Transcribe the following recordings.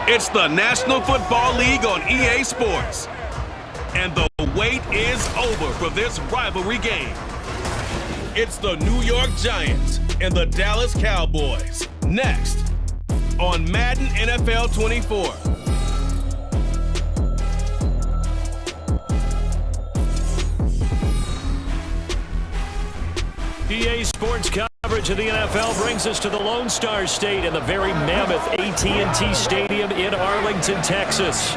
It's the National Football League on EA Sports. And the wait is over for this rivalry game. It's the New York Giants and the Dallas Cowboys. Next on Madden NFL 24. EA Sports coverage of the NFL brings us to the Lone Star State and the very mammoth AT&T Stadium in Arlington, Texas.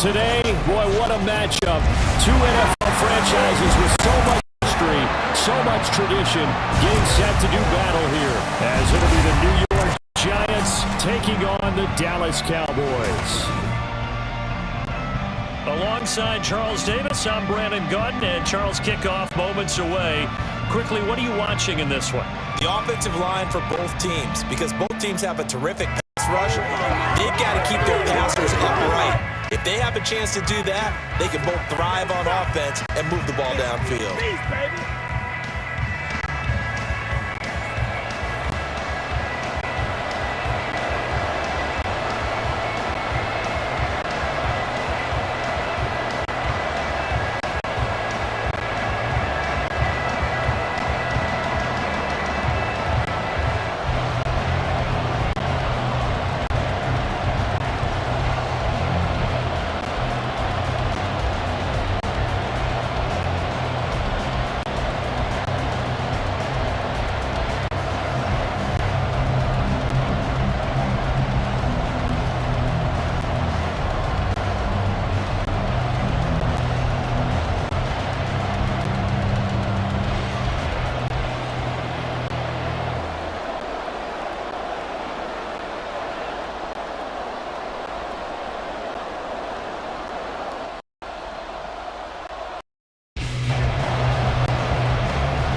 Today, boy, what a matchup. Two NFL franchises with so much history, so much tradition, getting set to do battle here, as it'll be the New York Giants taking on the Dallas Cowboys. Alongside Charles Davis, I'm Brandon Gautin, and Charles, kickoff moments away. Quickly, what are you watching in this one? The offensive line for both teams, because both teams have a terrific pass rush. They've got to keep their passers upright. If they have a chance to do that, they can both thrive on offense and move the ball downfield.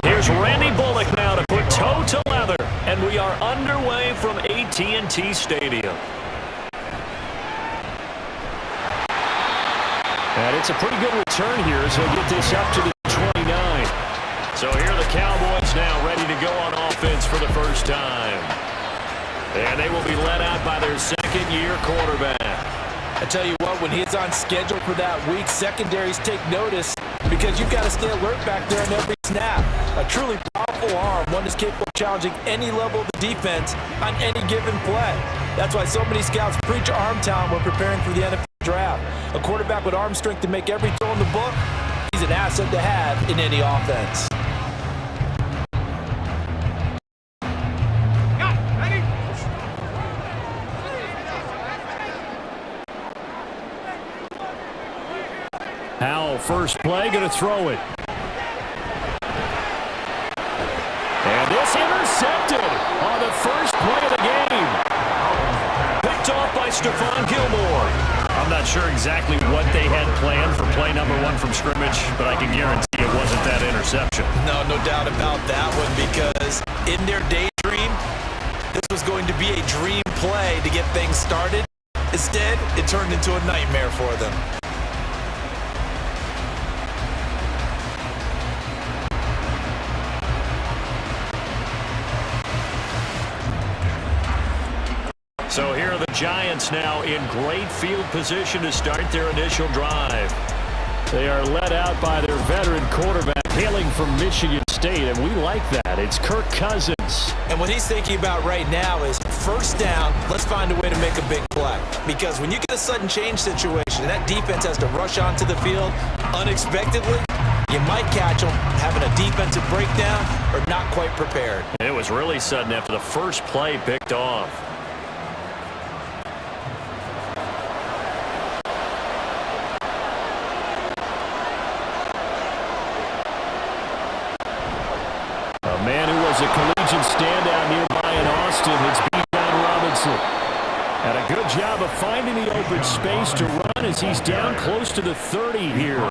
Here's Randy Bullock now to put toe to leather, and we are underway from AT&T Stadium. And it's a pretty good return here as he'll get this up to the 29. So here are the Cowboys now ready to go on offense for the first time. And they will be led out by their second-year quarterback. I tell you what, when he's on schedule for that week, secondaries take notice because you've got to stay alert back there on every snap. A truly powerful arm, one that's capable of challenging any level of the defense on any given play. That's why so many scouts preach arm talent when preparing for the NFL draft. A quarterback with arm strength to make every throw in the book, he's an asset to have in any offense. Howell, first play, going to throw it. And this intercepted on the first play of the game. Picked off by Stephon Gilmore. I'm not sure exactly what they had planned for play number one from scrimmage, but I can guarantee it wasn't that interception. No doubt about that one, because in their daydream, this was going to be a dream play to get things started. Instead, it turned into a nightmare for them. So here are the Giants now in great field position to start their initial drive. They are led out by their veteran quarterback hailing from Michigan State, and we like that. It's Kirk Cousins. And what he's thinking about right now is first down, let's find a way to make a big play. Because when you get a sudden change situation and that defense has to rush onto the field unexpectedly, you might catch them having a defensive breakdown or not quite prepared. It was really sudden after the first play picked off. A man who was a collegiate standout nearby in Austin, it's Bijan Robinson. And a good job of finding the open space to run as he's down close to the 30 here.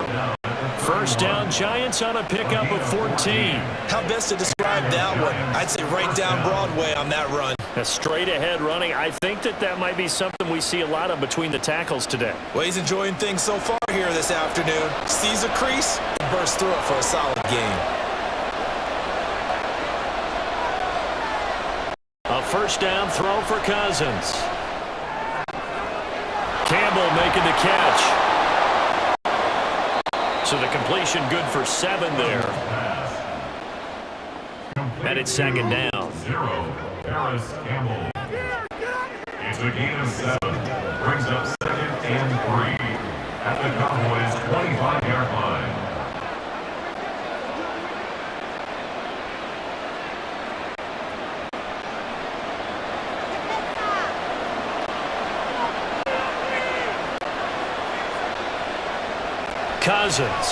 First down, Giants on a pickup of 14. How best to describe that one? I'd say right down Broadway on that run. A straight-ahead running. I think that might be something we see a lot of between the tackles today. Well, he's enjoying things so far here this afternoon. Sees a crease and bursts through it for a solid gain. A first down throw for Cousins. Campbell making the catch. So the completion good for 7 there. And it's second down. 0, Harris Campbell. It's a gain of 7. Brings up 2nd and 3 at the Cowboys' 25-yard line. Cousins.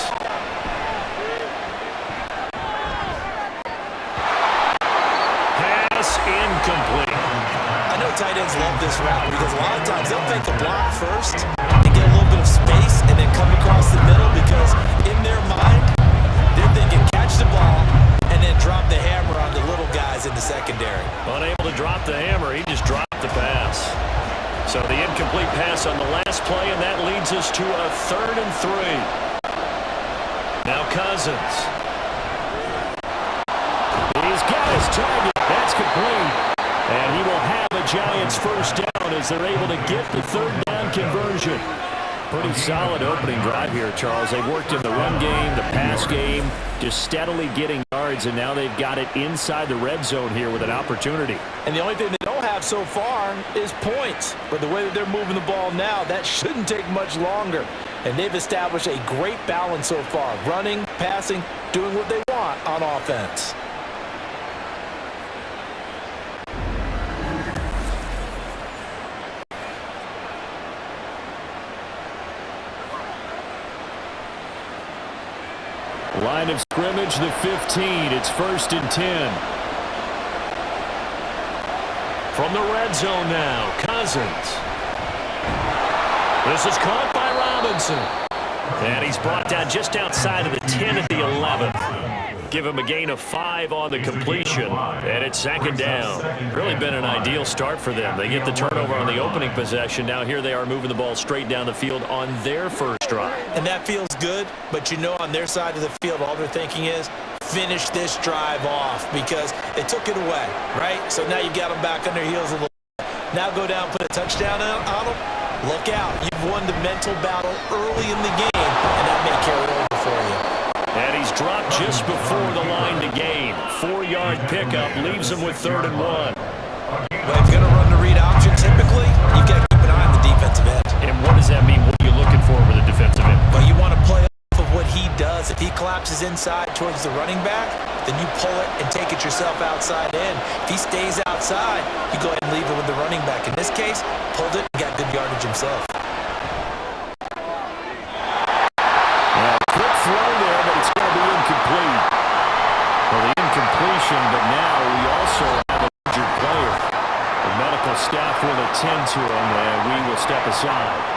Pass incomplete. I know tight ends love this route because a lot of times they'll fake a block first and get a little bit of space and then come across the middle because in their mind, they're thinking catch the ball and then drop the hammer on the little guys in the secondary. Unable to drop the hammer, he just dropped the pass. So the incomplete pass on the last play, and that leads us to a 3rd and 3. Now Cousins. He's got his target. That's complete. And he will have a Giants first down as they're able to get the 3rd down conversion. Pretty solid opening drive here, Charles. They've worked in the run game, the pass game, just steadily getting yards, and now they've got it inside the red zone here with an opportunity. And the only thing they don't have so far is points. But the way that they're moving the ball now, that shouldn't take much longer. And they've established a great balance so far. Running, passing, doing what they want on offense. Line of scrimmage, the 15. It's 1st and 10. From the red zone now, Cousins. This is caught by Robinson. And he's brought down just outside of the 10 at the 11th. Give him a gain of 5 on the completion. And it's 2nd down. Really been an ideal start for them. They get the turnover on the opening possession. Now here they are moving the ball straight down the field on their first drive. And that feels good, but you know on their side of the field, all they're thinking is finish this drive off because they took it away, right? So now you've got them back on their heels a little bit. Now go down, put a touchdown on them. Look out. You've won the mental battle early in the game, and that may carry over for you. And he's dropped just before the line to gain. 4-yard pickup leaves him with 3rd and 1. Well, if you're going to run the read option, typically, you've got to keep an eye on the defensive end. And what does that mean? What are you looking for with a defensive end? Well, you want to play off of what he does. If he collapses inside towards the running back, then you pull it and take it yourself outside in. If he stays outside, you go ahead and leave it with the running back. In this case, pulled it and got good yardage himself. Quick throw there, but it's going to be incomplete. Well, the incompletion, but now we also have an injured player. The medical staff will attend to him, and we will step aside.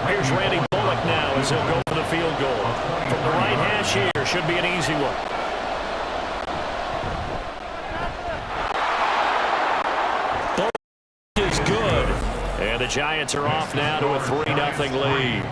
Here's Randy Bullock now as he'll go for the field goal. From the right hash here, should be an easy one. Bullock is good. And the Giants are off now to a 3-0 lead.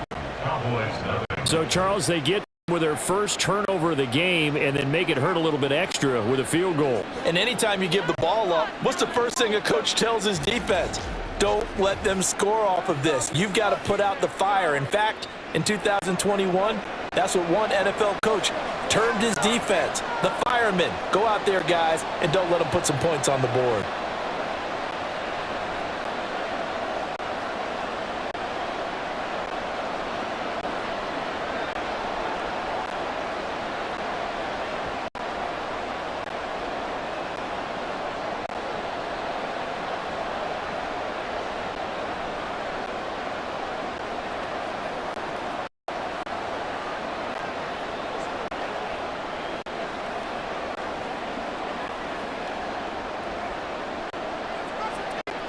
So, Charles, they get with their first turnover of the game and then make it hurt a little bit extra with a field goal. And anytime you give the ball up, what's the first thing a coach tells his defense? Don't let them score off of this. You've got to put out the fire. In fact, in 2021, that's what one NFL coach termed his defense. The firemen. Go out there, guys, and don't let them put some points on the board.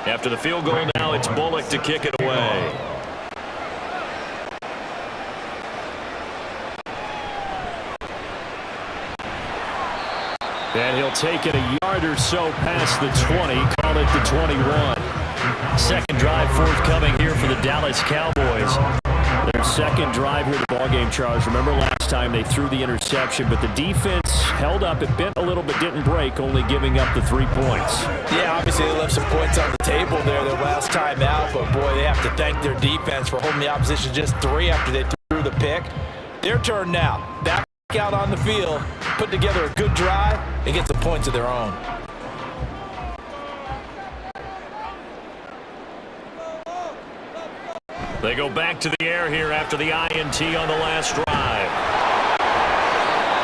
After the field goal now, it's Bullock to kick it away. And he'll take it a yard or so past the 20, call it the 21. Second drive forthcoming here for the Dallas Cowboys. Their second drive here of the ballgame, Charles. Remember last time they threw the interception, but the defense held up. It bent a little but didn't break, only giving up the 3 points. Yeah, obviously they left some points on the table there their last time out, but boy, they have to thank their defense for holding the opposition just 3 after they threw the pick. Their turn now. Back out on the field, put together a good drive, and get some points of their own. They go back to the air here after the INT on the last drive.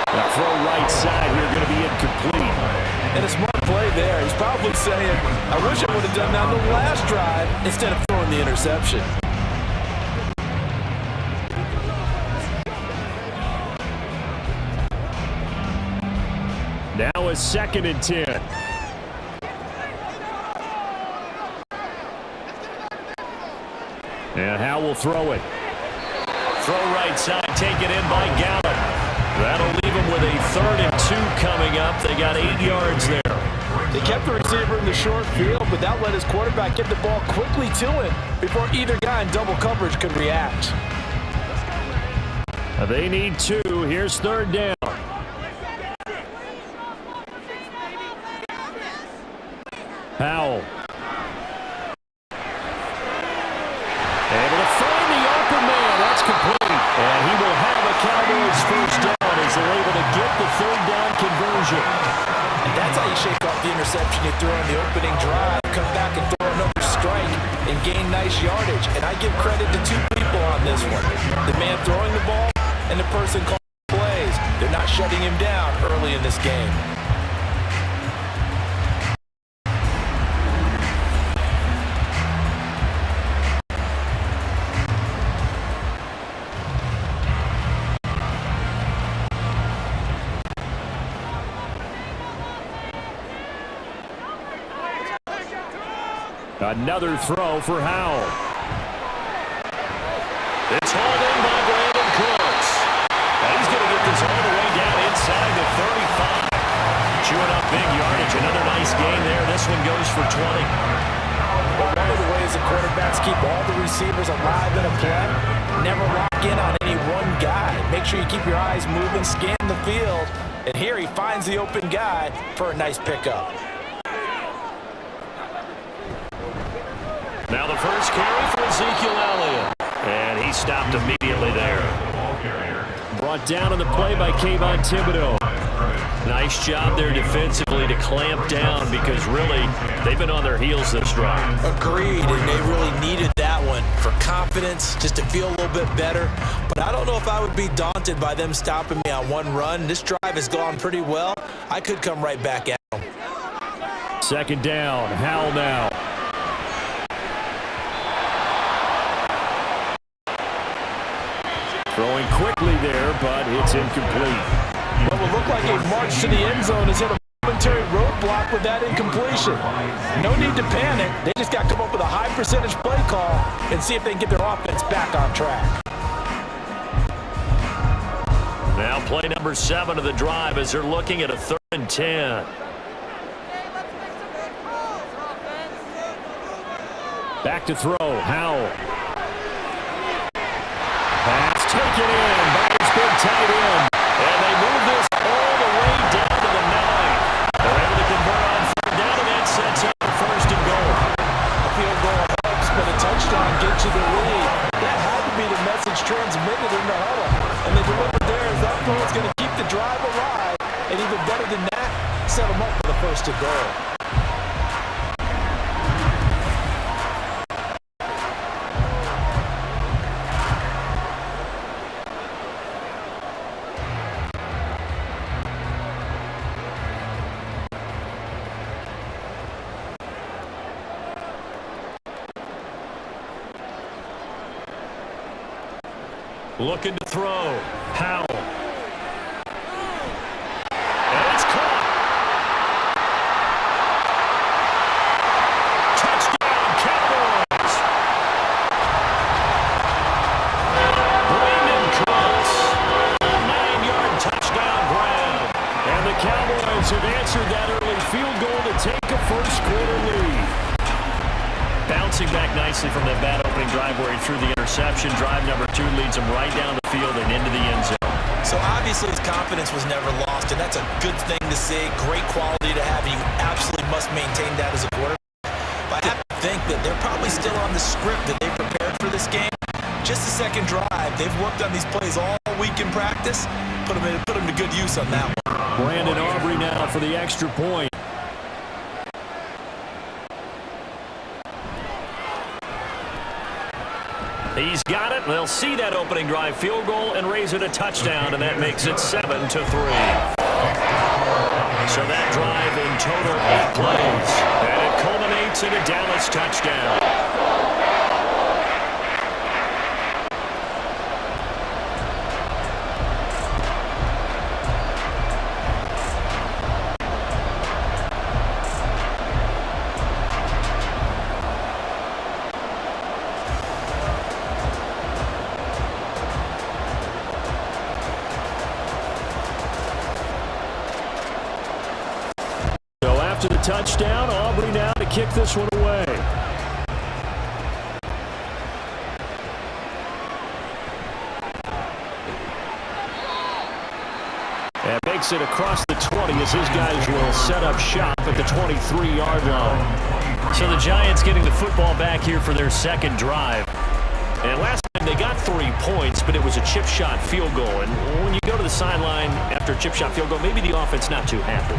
The throw right side here going to be incomplete. And a smart play there. He's probably saying, I wish I would have done that on the last drive instead of throwing the interception. Now a 2nd and 10. And Howe will throw it. Throw right side, taken in by Gallup. That'll leave him with a 3rd and 2 coming up. They got 8 yards there. They kept the receiver in the short field, but that let his quarterback get the ball quickly to him before either guy in double coverage could react. They need 2. Here's 3rd down. Howell. Able to find the open man. That's complete. And he will have a Cowboys first down as they're able to get the 3rd down conversion. And that's how you shake off the interception you throw on the opening drive. Come back and throw another strike and gain nice yardage. And I give credit to 2 people on this one. The man throwing the ball and the person calling plays. They're not shutting him down early in this game. Another throw for Howell. It's hauled in by Brandon Cooks. And he's going to get this all the way down inside the 35. Chewing up big yardage. Another nice gain there. This one goes for 20. But one of the ways the quarterbacks keep all the receivers alive in a play, never lock in on any one guy. Make sure you keep your eyes moving, scan the field. And here he finds the open guy for a nice pickup. Now the first carry for Ezekiel Elliott. And he stopped immediately there. Brought down on the play by Kayvon Thibodeau. Nice job there defensively to clamp down because really they've been on their heels this drive. Agreed, and they really needed that one for confidence, just to feel a little bit better. But I don't know if I would be daunted by them stopping me on one run. This drive has gone pretty well. I could come right back at them. 2nd down, Howell now. Throwing quickly there, but it's incomplete. What will look like a march to the end zone has hit a momentary roadblock with that incompletion. No need to panic. They just got to come up with a high percentage play call and see if they can get their offense back on track. Now play number 7 of the drive as they're looking at a 3rd and 10. Back to throw, Howell. Pass taken in by his big tight end. And they move this all the way down to the 9. They're able to convert on 3rd down, and that sets up the 1st and goal. A field goal helps, but a touchdown gets you the lead. That had to be the message transmitted in the huddle. And they delivered there as that goal is going to keep the drive alive. And even better than that, set them up for the 1st and goal. Looking to throw. Howell. And it's caught. Touchdown, Cowboys. Brandon Cooks. 9-yard touchdown grab. And the Cowboys Cowboys have answered that early field goal to take a first-quarter lead. Bouncing back nicely from that bad opening drive where he threw the interception. Drive number 2 leads him right down the field and into the end zone. So obviously his confidence was never lost, and that's a good thing to see. Great quality to have. You absolutely must maintain that as a quarterback. But I have to think that they're probably still on the script that they prepared for this game. Just the second drive. They've worked on these plays all week in practice. Put them to good use on that one. Brandon Aubrey now for the extra point. He's got it. They'll see that opening drive field goal and raise it a touchdown, and that makes it 7-3. So that drive in total 8 plays, and it culminates in a Dallas touchdown. After the touchdown, Aubrey now to kick this one away. And makes it across the 20 as his guys will set up shop at the 23-yard line. So the Giants getting the football back here for their second drive. And last time they got 3 points, but it was a chip shot field goal. And when you go to the sideline after a chip shot field goal, maybe the offense not too happy.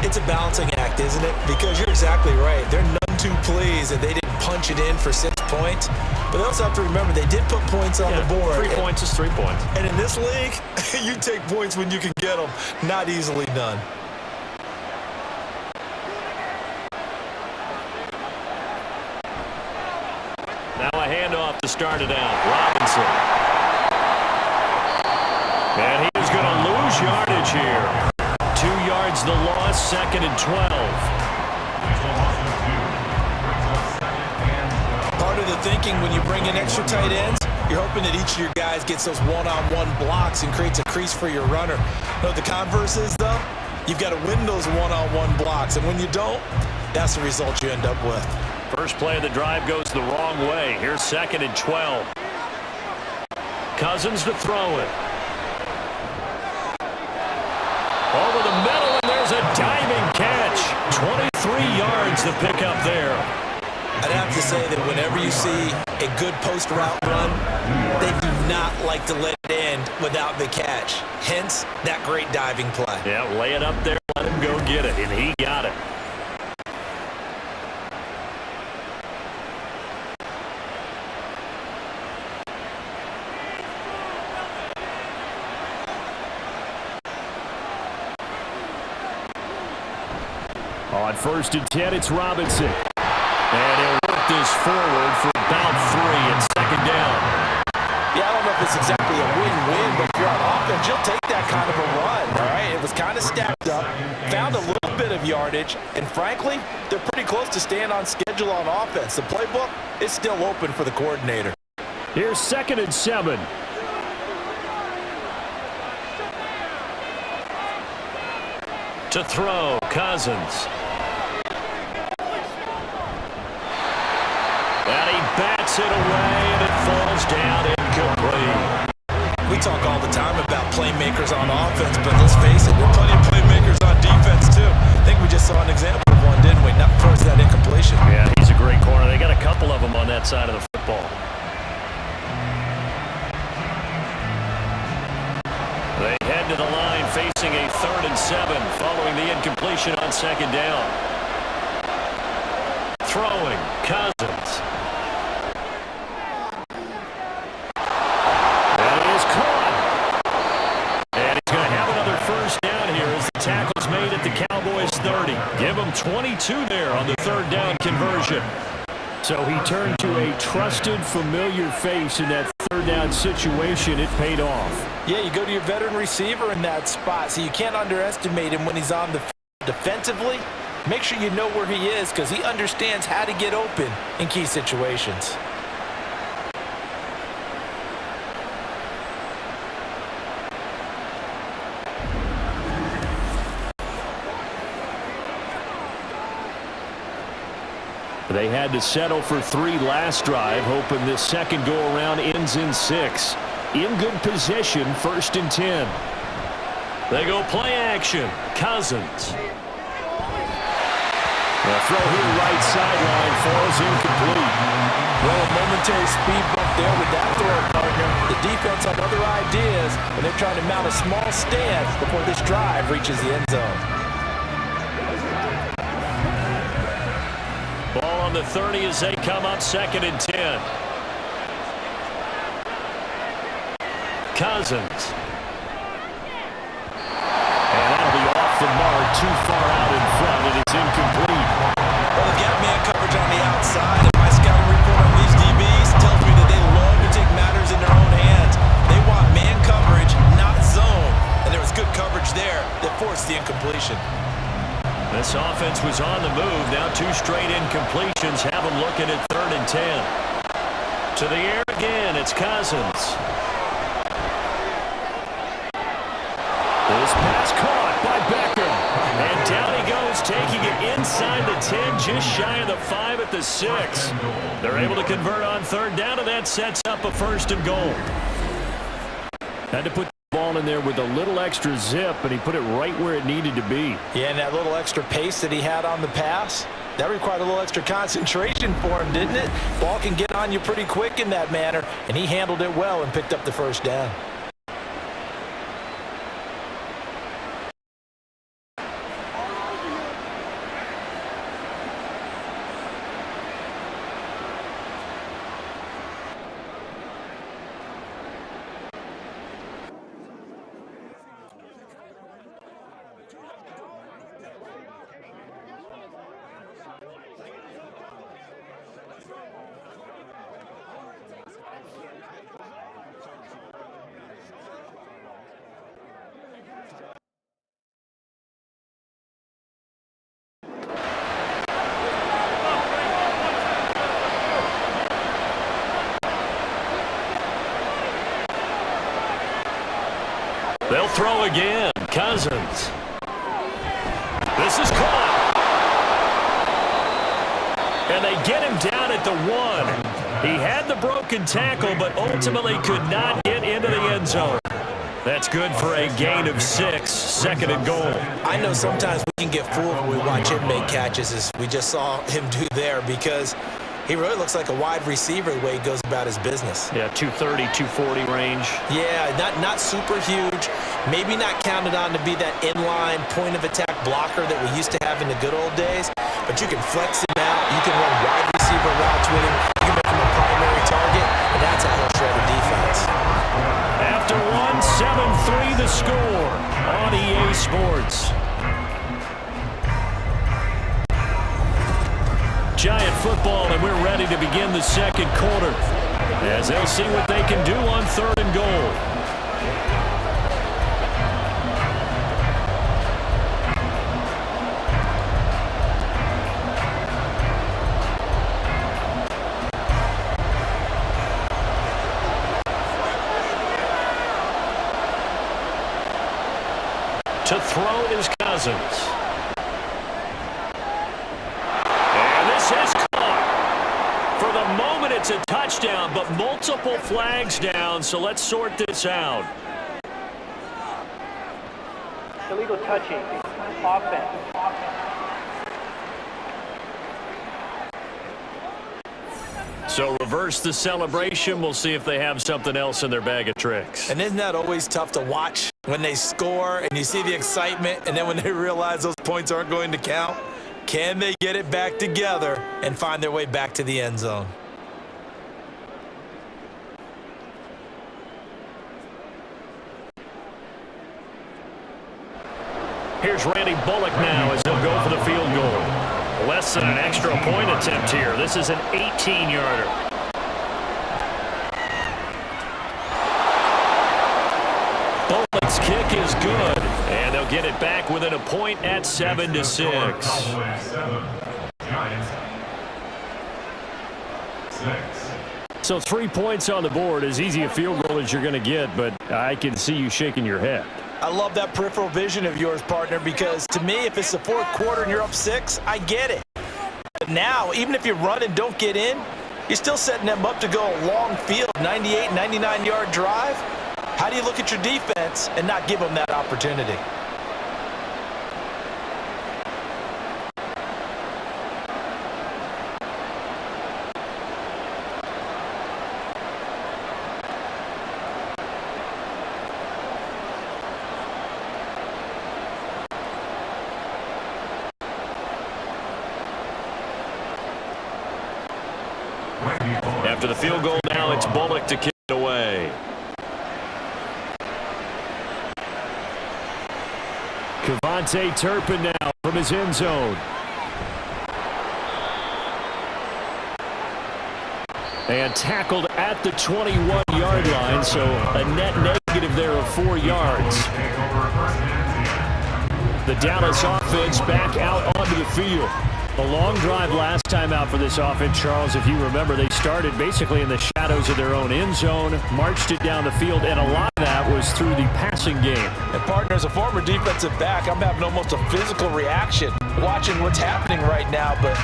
It's a balancing act, isn't it? Because you're exactly right. They're none too pleased that they didn't punch it in for 6 points. But they also have to remember they did put points on the board. 3 points is 3 points. And in this league, you take points when you can get them. Not easily done. Now a handoff to start it out. Robinson. And he's going to lose yardage here. 2 yards the loss, 2nd and 12. Part of the thinking when you bring in extra tight ends, you're hoping that each of your guys gets those one-on-one blocks and creates a crease for your runner. You know what the converse is, though? You've got to win those one-on-one blocks, and when you don't, that's the result you end up with. First play of the drive goes the wrong way. Here's 2nd and 12. Cousins to throw it. Over the middle, and there's a diving catch. 23 yards to pick up there. I'd have to say that whenever you see a good post route run, they do not like to let it end without the catch. Hence, that great diving play. Yeah, lay it up there, let him go get it, and he got it. On 1st and 10, it's Robinson. And he'll work this forward for about 3 and 2nd down. Yeah, I don't know if it's exactly a win-win, but if you're on offense, you'll take that kind of a run, all right? It was kind of stacked up, found a little bit of yardage, and frankly, they're pretty close to staying on schedule on offense. The playbook is still open for the coordinator. Here's 2nd and 7. To throw, Cousins. And he bats it away, and it falls down incomplete. We talk all the time about playmakers on offense, but let's face it, there are plenty of playmakers on defense, too. I think we just saw an example of one, didn't we? Not towards that incompletion. Yeah, he's a great corner. They got a couple of them on that side of the football. They head to the line facing a 3rd and 7 following the incompletion on 2nd down. Throwing, Cousins. And it is caught. And he's going to have another 1st down here as the tackle's made at the Cowboys 30. Give him 22 there on the 3rd down conversion. So he turned to a trusted, familiar face in that 3rd down situation. It paid off. Yeah, you go to your veteran receiver in that spot, so you can't underestimate him when he's on the field defensively. Make sure you know where he is because he understands how to get open in key situations. They had to settle for 3 last drive, hoping this second go-around ends in 6. In good position, 1st and 10. They go play action. Cousins. The throw here right sideline falls incomplete. Well, a momentary speed bump there with that throw, partner. The defense had other ideas, and they're trying to mount a small stance before this drive reaches the end zone. Ball on the 30 as they come up 2nd and 10. Cousins. And that'll be off the mark, too far out in front, and it's incomplete. Well, they've got man coverage on the outside, and my scouting report on these DBs tells me that they love to take matters in their own hands. They want man coverage, not zone, and there was good coverage there that forced the incompletion. This offense was on the move. Now 2 straight incompletions have them looking at 3rd and 10. To the air again, it's Cousins. This pass caught by Beckham. And down he goes, taking it inside the 10, just shy of the 5 at the 6. They're able to convert on 3rd down, and that sets up a 1st and goal. Had to put the ball in there with a little extra zip, and he put it right where it needed to be. Yeah, and that little extra pace that he had on the pass, that required a little extra concentration for him, didn't it? Ball can get on you pretty quick in that manner, and he handled it well and picked up the 1st down. They'll throw again. Cousins. This is caught. And they get him down at the 1. He had the broken tackle, but ultimately could not get into the end zone. That's good for a gain of 6, 2nd and goal. I know sometimes we can get fooled when we watch him make catches, as we just saw him do there, because he really looks like a wide receiver the way he goes about his business. Yeah, 230, 240 range. Yeah, not super huge. Maybe not counted on to be that inline point-of-attack blocker that we used to have in the good old days, but you can flex him out. You can run wide receiver routes with him. You can make him a primary target, and that's how he'll shred a defense. After 1, 7-3 the score on EA Sports. Giant football, and we're ready to begin the 2nd quarter as they'll see what they can do on 3rd and goal. To throw is Cousins. And this is caught. For the moment, it's a touchdown, but multiple flags down, so let's sort this out. Illegal touching. Offense. So reverse the celebration. We'll see if they have something else in their bag of tricks. And isn't that always tough to watch when they score and you see the excitement, and then when they realize those points aren't going to count? Can they get it back together and find their way back to the end zone? Here's Randy Bullock now as he'll go for the field goal. Less than an extra point attempt here. This is an 18-yarder. Bullock's kick is good, and they'll get it back within a point at 7-6. So 3 points on the board, as easy a field goal as you're going to get, but I can see you shaking your head. I love that peripheral vision of yours, partner, because to me, if it's the 4th quarter and you're up 6, I get it. But now, even if you run and don't get in, you're still setting them up to go a long field, 98, 99-yard drive. How do you look at your defense and not give them that opportunity? After the field goal now, it's Bullock to kick it away. Kevontae Turpin now from his end zone. And tackled at the 21-yard line, so a net negative there of 4 yards. The Dallas offense back out onto the field. A long drive last time out for this offense, Charles. If you remember, they started basically in the shadows of their own end zone, marched it down the field, and a lot of that was through the passing game. And partner, as a former defensive back, I'm having almost a physical reaction watching what's happening right now. But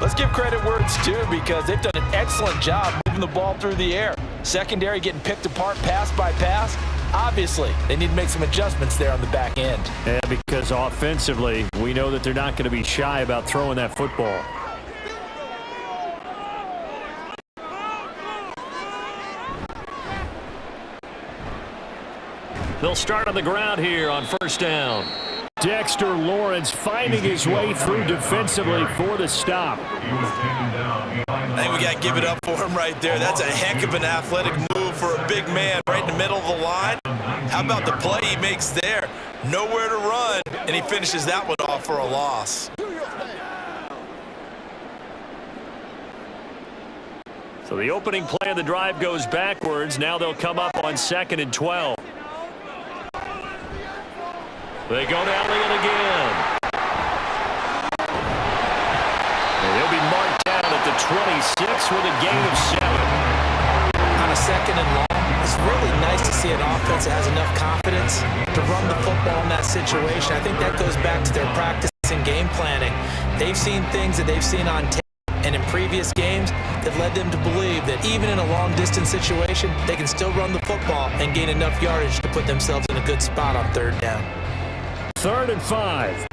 let's give credit where it's due, because they've done an excellent job moving the ball through the air. Secondary getting picked apart pass by pass. Obviously, they need to make some adjustments there on the back end. Yeah, because offensively, we know that they're not going to be shy about throwing that football. They'll start on the ground here on first down. Dexter Lawrence finding his way through defensively for the stop. I think we got to give it up for him right there. That's a heck of an athletic move for a big man right in the middle of the line. How about the play he makes there? Nowhere to run, and he finishes that one off for a loss. So the opening play of the drive goes backwards. Now they'll come up on 2nd and 12. They go to Elliott again. And he'll be marked down at the 26 with a gain of 7. On a 2nd and long, it's really nice to see an offense that has enough confidence to run the football in that situation. I think that goes back to their practice and game planning. They've seen things that they've seen on tape and in previous games that led them to believe that even in a long-distance situation, they can still run the football and gain enough yardage to put themselves in a good spot on 3rd down. 3rd and 5.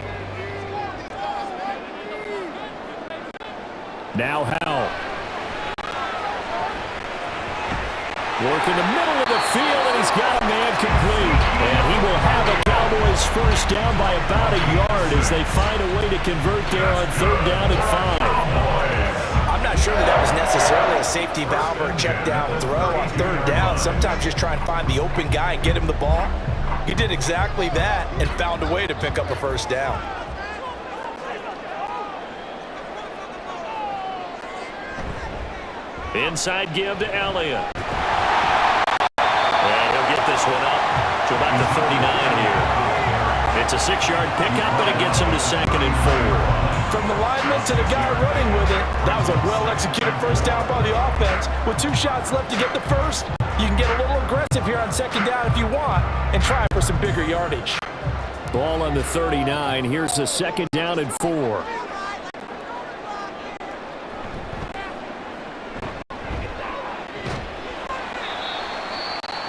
Now Howell. Working the middle of the field, and he's got a man complete. And he will have a Cowboys first down by about a yard as they find a way to convert there on 3rd down and 5. I'm not sure that was necessarily a safety valve or a check down throw on 3rd down. Sometimes just try and find the open guy and get him the ball. He did exactly that and found a way to pick up a first down. Inside give to Elliott. And he'll get this one up to about the 39 here. It's a 6-yard pickup, but it gets him to 2nd and 4. From the lineman to the guy running with it, that was a well-executed first down by the offense. With 2 shots left to get the first, you can get a little aggressive here on 2nd down if you want and try for some bigger yardage. Ball on the 39. Here's the 2nd down and 4.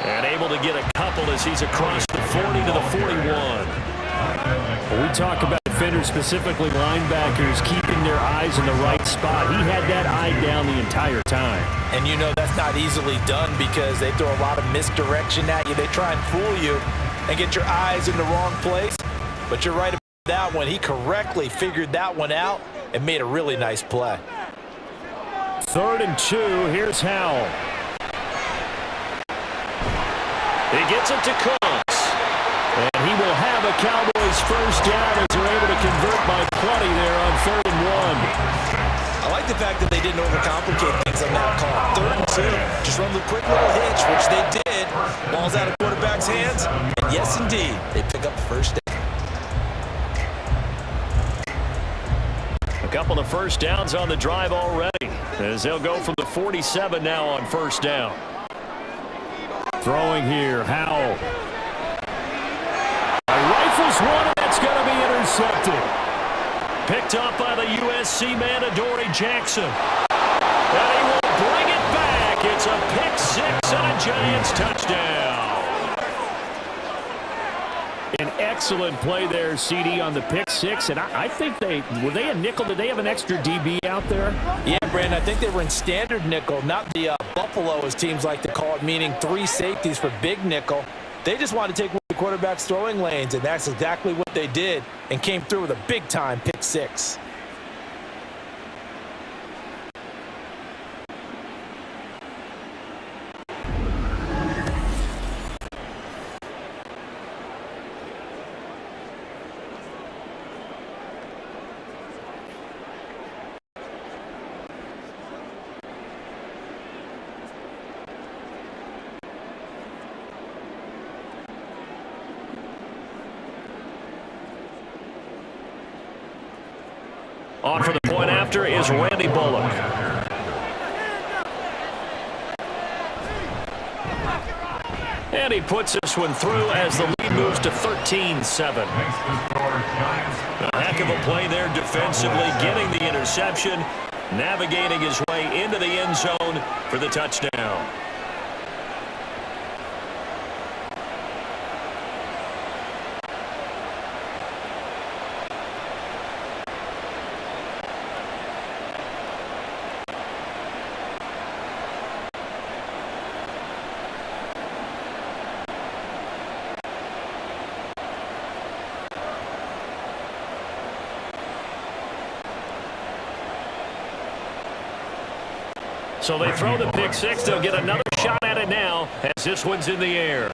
And able to get a couple as he's across the 40 to the 41. When we talk about defenders, specifically linebackers, keeping their eyes in the right spot, he had that eye down the entire time. And you know that's not easily done because they throw a lot of misdirection at you. They try and fool you and get your eyes in the wrong place. But you're right about that one. He correctly figured that one out and made a really nice play. 3rd and 2. Here's Howell. He gets it to Cooks. And he will have a Cowboys first down as they're able to convert by plenty there on 3rd and 1. I like the fact that they didn't overcomplicate things on that call. 3rd and 2. Just run the quick little hitch, which they did. Ball's out of quarterback's hands. And yes, indeed, they pick up the first down. A couple of first downs on the drive already as they'll go from the 47 now on first down. Throwing here, Howell. Rifles one, and that's going to be intercepted. Picked up by the USC man, Adoree Jackson. And he will bring it back. It's a pick six and a Giants touchdown. An excellent play there, CD, on the pick six. And I think were they a nickel? Did they have an extra DB out there? Yeah, Brandon, I think they were in standard nickel, not the Buffalo, as teams like to call it, meaning 3 safeties for big nickel. They just wanted to take the quarterback's throwing lanes, and that's exactly what they did, and came through with a big-time pick six. On for the point after is Randy Bullock. And he puts this one through as the lead moves to 13-7. A heck of a play there defensively, getting the interception, navigating his way into the end zone for the touchdown. So they throw the pick six. They'll get another shot at it now as this one's in the air.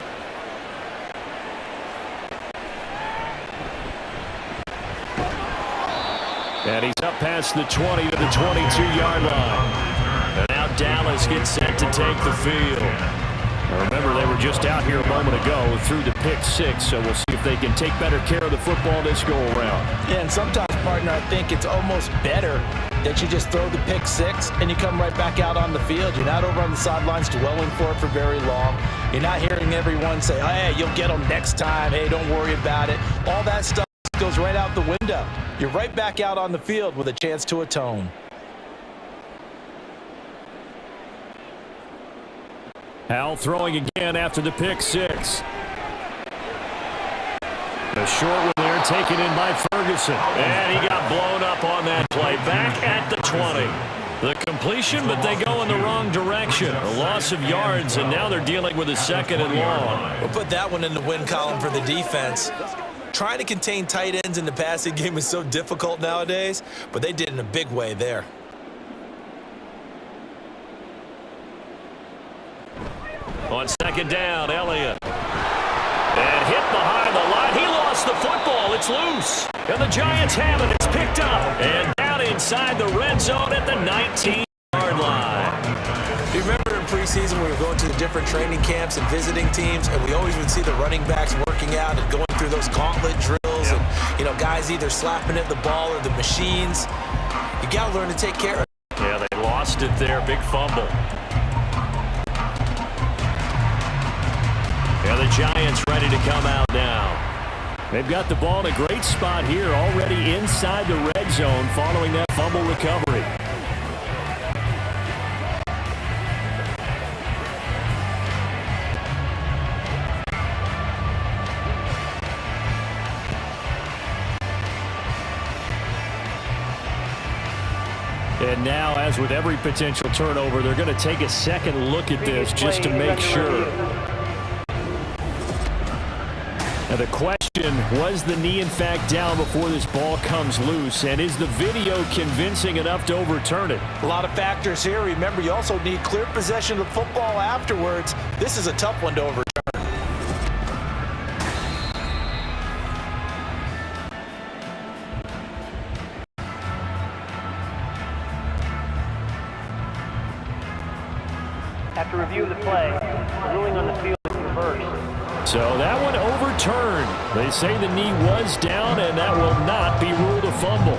And he's up past the 20 to the 22-yard line. And now Dallas gets set to take the field. Now remember, they were just out here a moment ago through the pick six, so we'll see if they can take better care of the football this go-around. Yeah, and sometimes, partner, I think it's almost better that you just throw the pick six and you come right back out on the field. You're not over on the sidelines dwelling for it for very long. You're not hearing everyone say, oh, hey, you'll get them next time. Hey, don't worry about it. All that stuff goes right out the window. You're right back out on the field with a chance to atone. Howell throwing again after the pick six. The short one there taken in by Ferguson. And he got blown up on that play. Back at the 20. The completion, but they go in the wrong direction. A loss of yards, and now they're dealing with a second and long. We'll put that one in the win column for the defense. Trying to contain tight ends in the passing game is so difficult nowadays, but they did in a big way there. On second down, Elliott. And hit behind the line. He lost the football. It's loose. And the Giants have it. It's picked up. And down inside the red zone at the 19-yard line. You remember in preseason we were going to the different training camps and visiting teams, and we always would see the running backs working out and going through those gauntlet drills, and, you know, guys either slapping at the ball or the machines. You got to learn to take care of it. Yeah, they lost it there. Big fumble. Yeah, the Giants ready to come out now. They've got the ball in a great spot here, already inside the red zone following that fumble recovery. And now, as with every potential turnover, they're going to take a second look at this just to make sure. Now the question, was the knee in fact down before this ball comes loose? And is the video convincing enough to overturn it? A lot of factors here. Remember, you also need clear possession of the football afterwards. This is a tough one to overturn. After review of the play, the ruling on the field is reversed. So that one overturned. They say the knee was down, and that will not be ruled a fumble.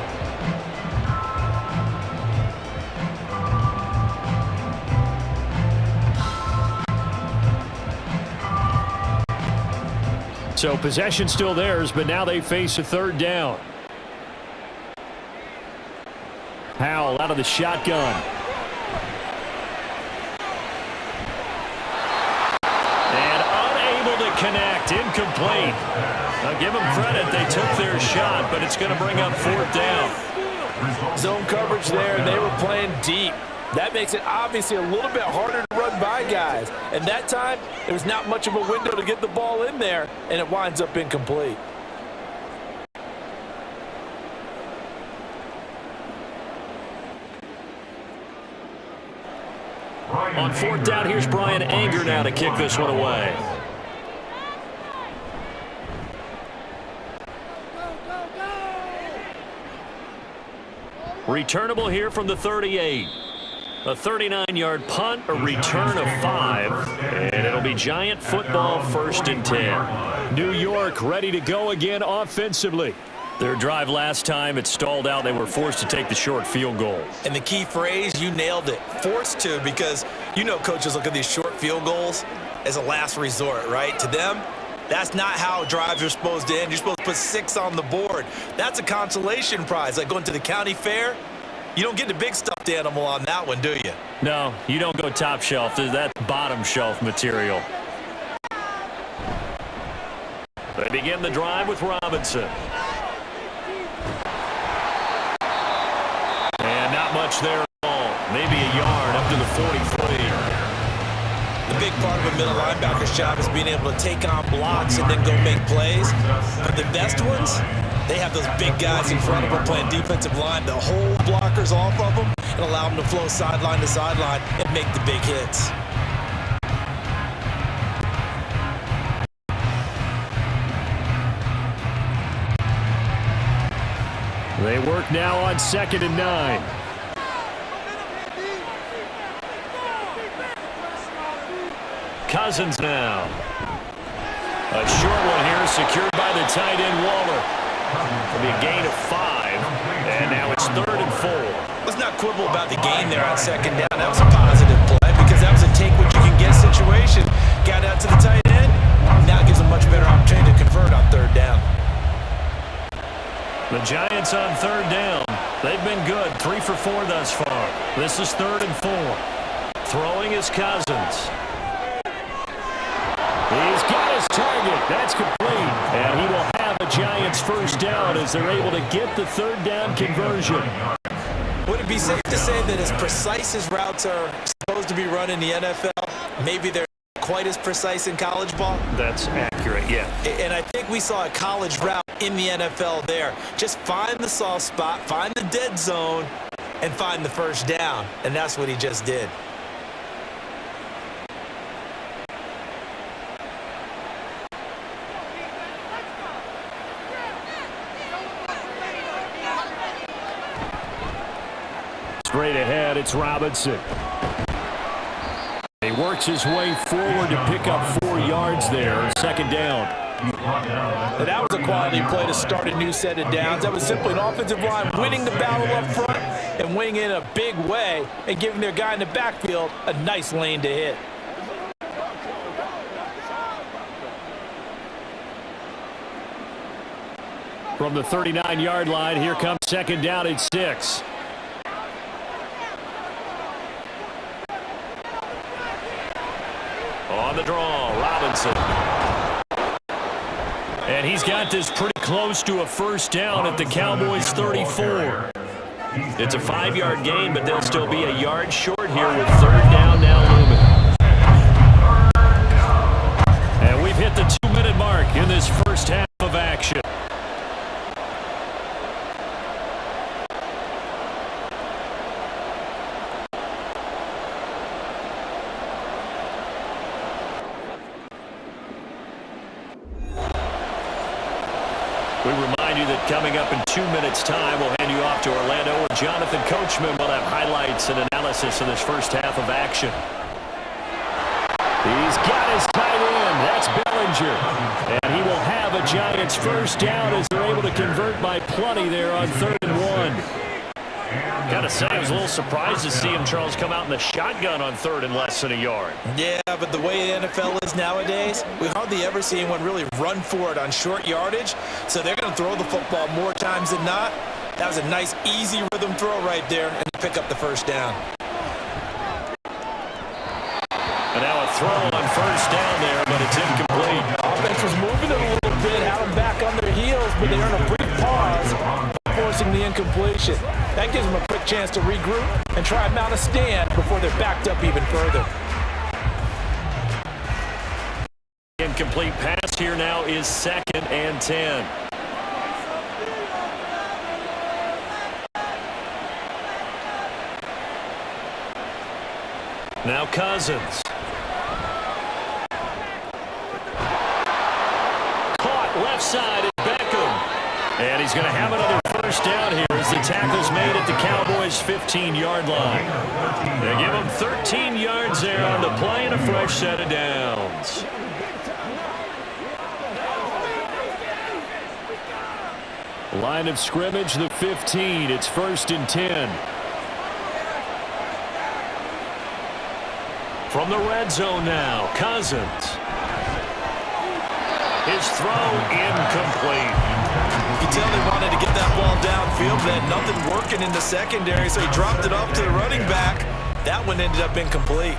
So possession still theirs, but now they face a third down. Powell out of the shotgun. And unable to connect. Incomplete. Now give them credit. They took their shot, but it's going to bring up 4th down. Zone coverage there, and they were playing deep. That makes it obviously a little bit harder to run by guys. And that time, there was not much of a window to get the ball in there, and it winds up incomplete. On 4th down, here's Brian Anger now to kick this one away. Returnable here from the 38. A 39-yard punt, a return of 5, and it'll be Giant football 1st and 10. New York ready to go again offensively. Their drive last time, it stalled out. They were forced to take the short field goal. And the key phrase, you nailed it, forced to, because you know coaches look at these short field goals as a last resort, right? To them, that's not how drives are supposed to end. You're supposed to put 6 on the board. That's a consolation prize, like going to the county fair. You don't get the big stuffed animal on that one, do you? No, you don't go top shelf. That's bottom shelf material. They begin the drive with Robinson. And not much there at all. Maybe a yard up to the 43. The big part of a middle linebacker's job is being able to take on blocks and then go make plays. But the best ones, they have those big guys in front of them playing defensive line to hold blockers off of them and allow them to flow sideline to sideline and make the big hits. They work now on 2nd and 9. Cousins now. A short one here secured by the tight end Waller. It'll be a gain of 5, and now it's 3rd and 4. Let's not quibble about the gain there on 2nd down. That was a positive play because that was a take what you can get situation. Got out to the tight end. Now it gives a much better opportunity to convert on 3rd down. The Giants on 3rd down. They've been good, 3 for 4 thus far. This is 3rd and 4. Throwing is Cousins. He's got his target. That's complete. And he will have a Giants 1st down as they're able to get the 3rd down conversion. Would it be safe to say that as precise as routes are supposed to be run in the NFL, maybe they're not quite as precise in college ball? That's accurate, yeah. And I think we saw a college route in the NFL there. Just find the soft spot, find the dead zone, and find the 1st down. And that's what he just did. Straight ahead, it's Robinson. He works his way forward to pick up 4 yards there. 2nd down. And that was a quality play to start a new set of downs. That was simply an offensive line winning the battle up front and winning in a big way and giving their guy in the backfield a nice lane to hit. From the 39-yard line, here comes 2nd down and 6. On the draw, Robinson. And he's got this pretty close to a 1st down at the Cowboys 34. It's a 5-yard gain, but they'll still be a yard short here with 3rd down now looming. And we've hit the 2-minute mark in this first half of action. We remind you that coming up in 2 minutes' time, we'll hand you off to Orlando, where Jonathan Coachman will have highlights and analysis of this first half of action. He's got his tight end. That's Bellinger. And he will have a Giants 1st down as they're able to convert by plenty there on 3rd and 1. Gotta say, I was a little surprised to see him, Charles, come out in the shotgun on 3rd and less than a yard. Yeah, but the way the NFL is nowadays, we hardly ever see anyone really run for it on short yardage. So they're going to throw the football more times than not. That was a nice, easy rhythm throw right there, and pick up the first down. And now a throw on first down there, but it's incomplete. Offense was moving it a little bit, had them back on their heels, but they earned a brief pause, forcing the incompletion. That gives them a quick chance to regroup and try and mount a stand before they're backed up even further. Incomplete pass here now is 2nd and 10. Now Cousins. Caught left side at Beckham. And he's going to have another first down here as the tackle's made at the Cowboys' 15-yard line. They give him 13 yards there on the play and a fresh set of downs. Line of scrimmage, the 15. It's 1st and 10. From the red zone now, Cousins. His throw incomplete. You can tell they wanted to get that ball downfield, but had nothing working in the secondary, so he dropped it off to the running back. That one ended up incomplete.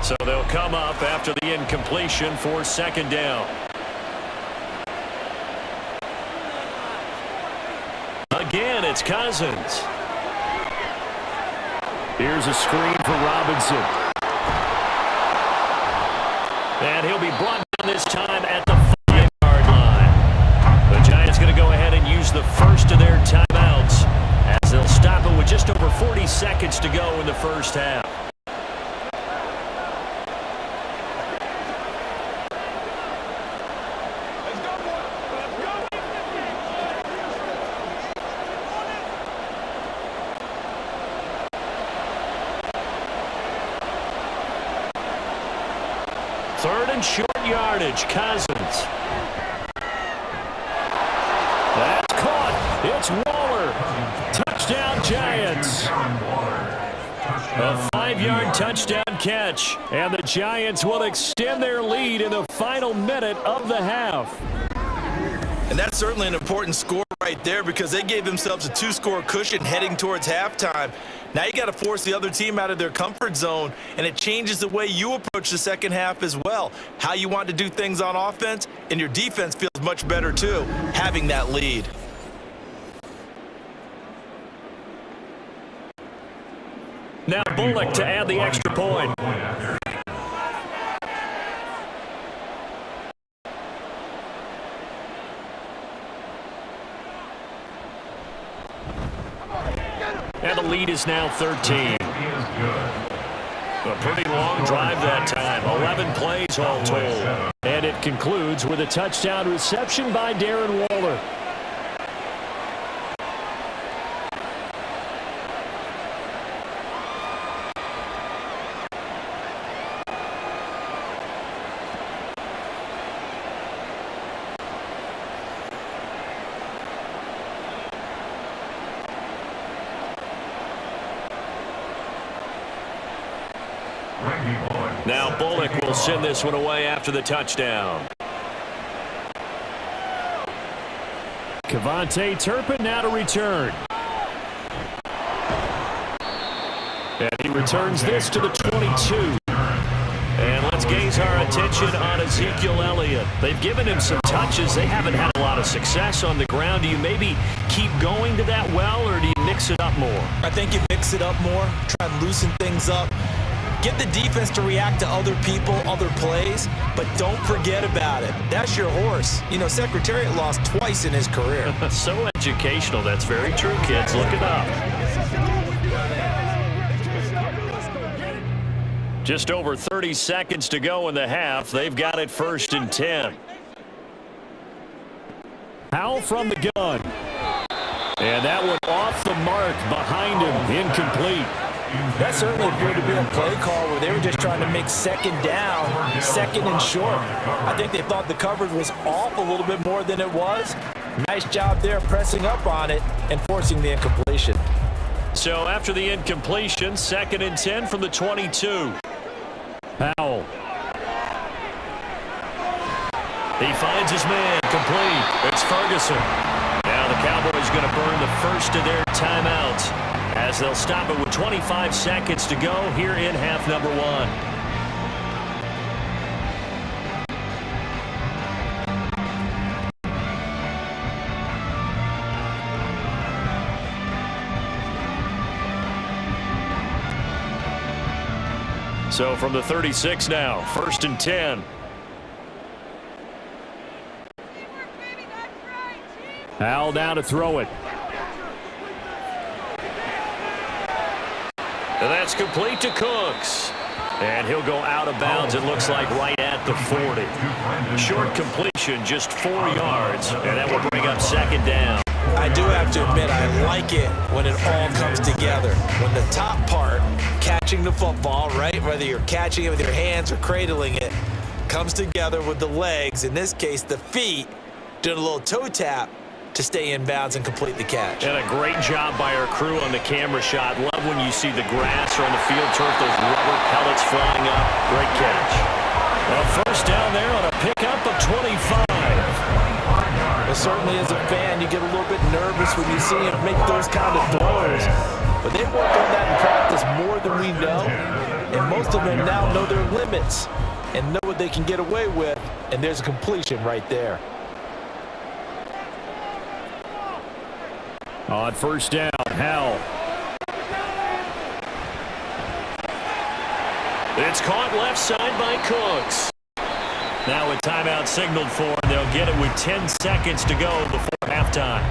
So they'll come up after the incompletion for 2nd down. Again, it's Cousins. Here's a screen for Robinson. And he'll be brought down this time at the 5-yard line. The Giants going to go ahead and use the first of their timeouts as they'll stop it with just over 40 seconds to go in the first half. Third and short yardage, Cousins. That's caught. It's Waller. Touchdown, Giants. A 5-yard touchdown catch. And the Giants will extend their lead in the final minute of the half. And that's certainly an important score right there because they gave themselves a 2-score cushion heading towards halftime. Now you got to force the other team out of their comfort zone, and it changes the way you approach the second half as well. How you want to do things on offense, and your defense feels much better too, having that lead. Now Bullock to add the extra point. And the lead is now 13. A pretty long drive that time. 11 plays all told. And it concludes with a touchdown reception by Darren Waller. Now Bullock will send this one away after the touchdown. Kevontae Turpin now to return. And he returns this to the 22. And let's gaze our attention on Ezekiel Elliott. They've given him some touches. They haven't had a lot of success on the ground. Do you maybe keep going to that well, or do you mix it up more? I think you mix it up more, try and loosen things up. Get the defense to react to other people, other plays, but don't forget about it. That's your horse. You know, Secretariat lost twice in his career. So educational. That's very true, kids. Look it up. Just over 30 seconds to go in the half. They've got it 1st and 10. Howell from the gun. And that one off the mark behind him. Incomplete. That certainly appeared to be a play call where they were just trying to make 2nd down, 2nd and short. I think they thought the coverage was off a little bit more than it was. Nice job there pressing up on it and forcing the incompletion. So after the incompletion, 2nd and 10 from the 22. Howell. He finds his man, complete. It's Ferguson. Now the Cowboys going to burn the first of their timeouts as they'll stop it with 25 seconds to go here in half number 1. So from the 36 now, 1st and 10. Al now to throw it. And that's complete to Cooks. And he'll go out of bounds, it looks like, right at the 40. Short completion, just 4 yards, and that will bring up 2nd down. I do have to admit, I like it when it all comes together. When the top part, catching the football, right, whether you're catching it with your hands or cradling it, comes together with the legs, in this case the feet, doing a little toe tap to stay in bounds and complete the catch. And a great job by our crew on the camera shot. Love when you see the grass or on the field turf, those rubber pellets flying up. Great catch. Well, 1st down there on a pickup of 25. Well, certainly as a fan, you get a little bit nervous when you see him make those kind of throws. But they've worked on that in practice more than we know. And most of them now know their limits and know what they can get away with. And there's a completion right there. On 1st down, Howell. It's caught left side by Cooks. Now a timeout signaled for, and they'll get it with 10 seconds to go before halftime.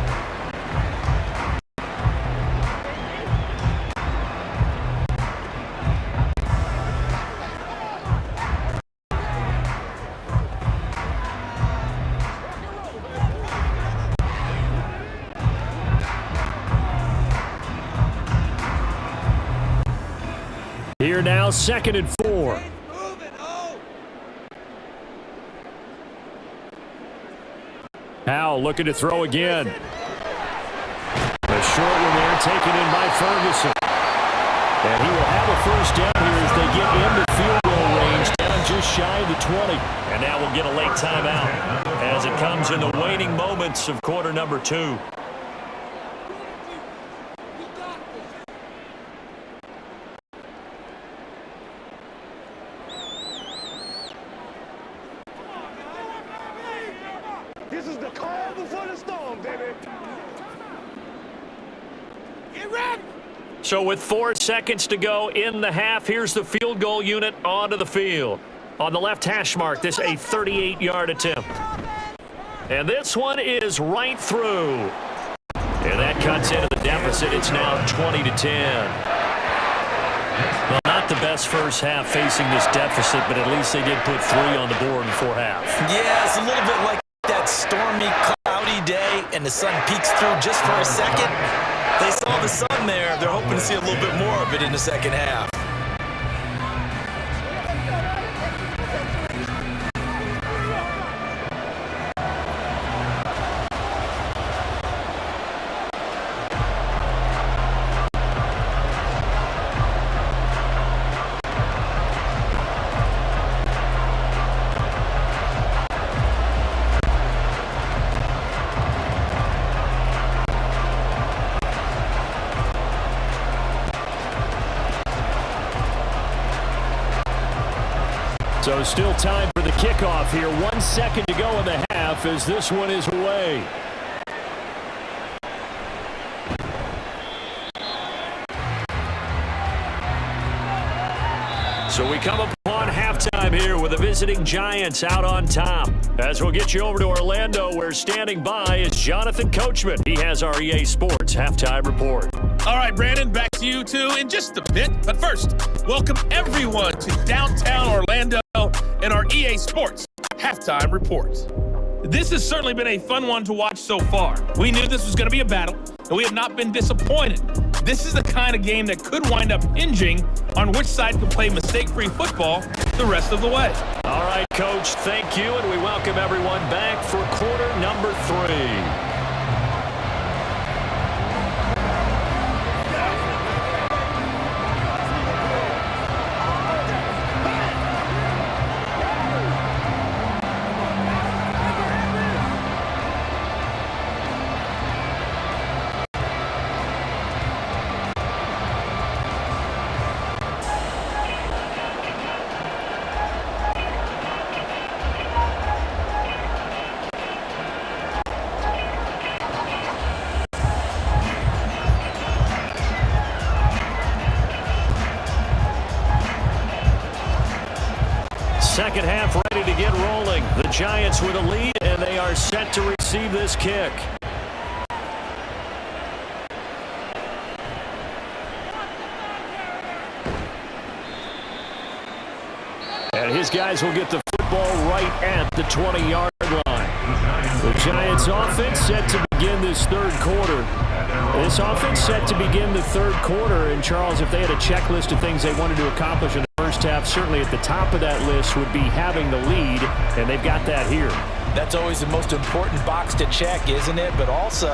Here now, 2nd and 4. Howell looking to throw again. A short one there, taken in by Ferguson. And he will have a 1st down here as they get into field goal range, down just shy of the 20. And now we'll get a late timeout as it comes in the waning moments of quarter number 2. This is the calm before the storm, baby. Get ready. So with 4 seconds to go in the half, here's the field goal unit onto the field. On the left hash mark, this a 38-yard attempt. And this one is right through. And that cuts into the deficit. It's now 20-10. Well, not the best first half facing this deficit, but at least they did put 3 on the board before half. Yeah, it's a little bit like that stormy, cloudy day, and the sun peeks through just for a second. They saw the sun there. They're hoping to see a little bit more of it in the second half. So still time for the kickoff here. 1 second to go in the half as this one is away. So we come upon halftime here with the visiting Giants out on top. As we'll get you over to Orlando, where standing by is Jonathan Coachman. He has our EA Sports halftime report. All right, Brandon, back to you two in just a bit. But first, welcome everyone to downtown Orlando and our EA Sports halftime report. This has certainly been a fun one to watch so far. We knew this was going to be a battle, and we have not been disappointed. This is the kind of game that could wind up hinging on which side can play mistake-free football the rest of the way. All right, Coach, thank you, and we welcome everyone back for quarter number 3. Second half ready to get rolling. The Giants with a lead, and they are set to receive this kick. And his guys will get the football right at the 20-yard line. The Giants offense set to begin this third quarter. This offense set to begin the third quarter. And, Charles, if they had a checklist of things they wanted to accomplish in the first half, certainly at the top of that list would be having the lead, and they've got that here. That's always the most important box to check, isn't it? But also,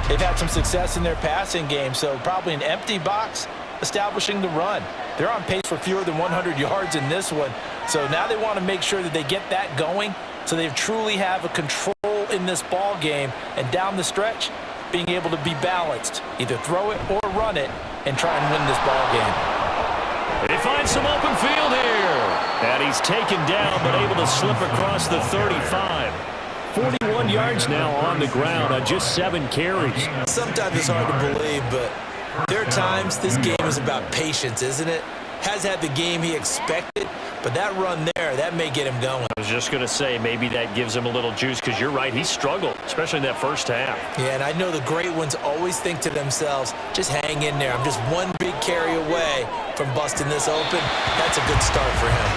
they've had some success in their passing game, so probably an empty box establishing the run. They're on pace for fewer than 100 yards in this one, so now they want to make sure that they get that going so they truly have a control in this ball game, and down the stretch, being able to be balanced, either throw it or run it, and try and win this ball game. He finds some open field here, and he's taken down but able to slip across the 35. 41 yards now on the ground on just 7 carries. Sometimes it's hard to believe, but there are times this game is about patience, isn't it? Has had the game he expected, but that run there, that may get him going. I was just going to say maybe that gives him a little juice because you're right, he struggled, especially in that first half. Yeah, and I know the great ones always think to themselves, just hang in there. I'm just one big carry away from busting this open. That's a good start for him.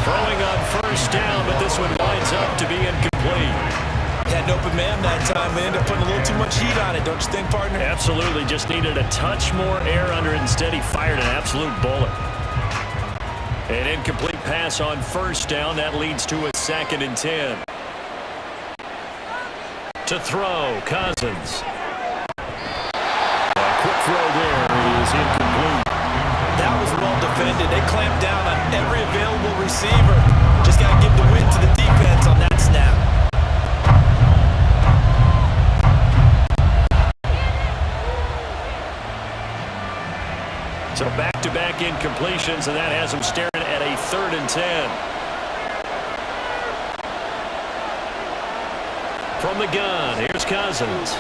Throwing on first down, but this one winds up to be incomplete. Had an open man that time. We ended up putting a little too much heat on it, don't you think, partner? Absolutely. Just needed a touch more air under it. Instead, he fired an absolute bullet. An incomplete pass on first down. That leads to a 2nd and 10. To throw, Cousins. A quick throw there is incomplete. That was well defended. They clamped down on every available receiver. Just got to give the win to the defense on that snap. So back-to-back incompletions, and that has him staring at a 3rd and 10. From the gun, here's Cousins.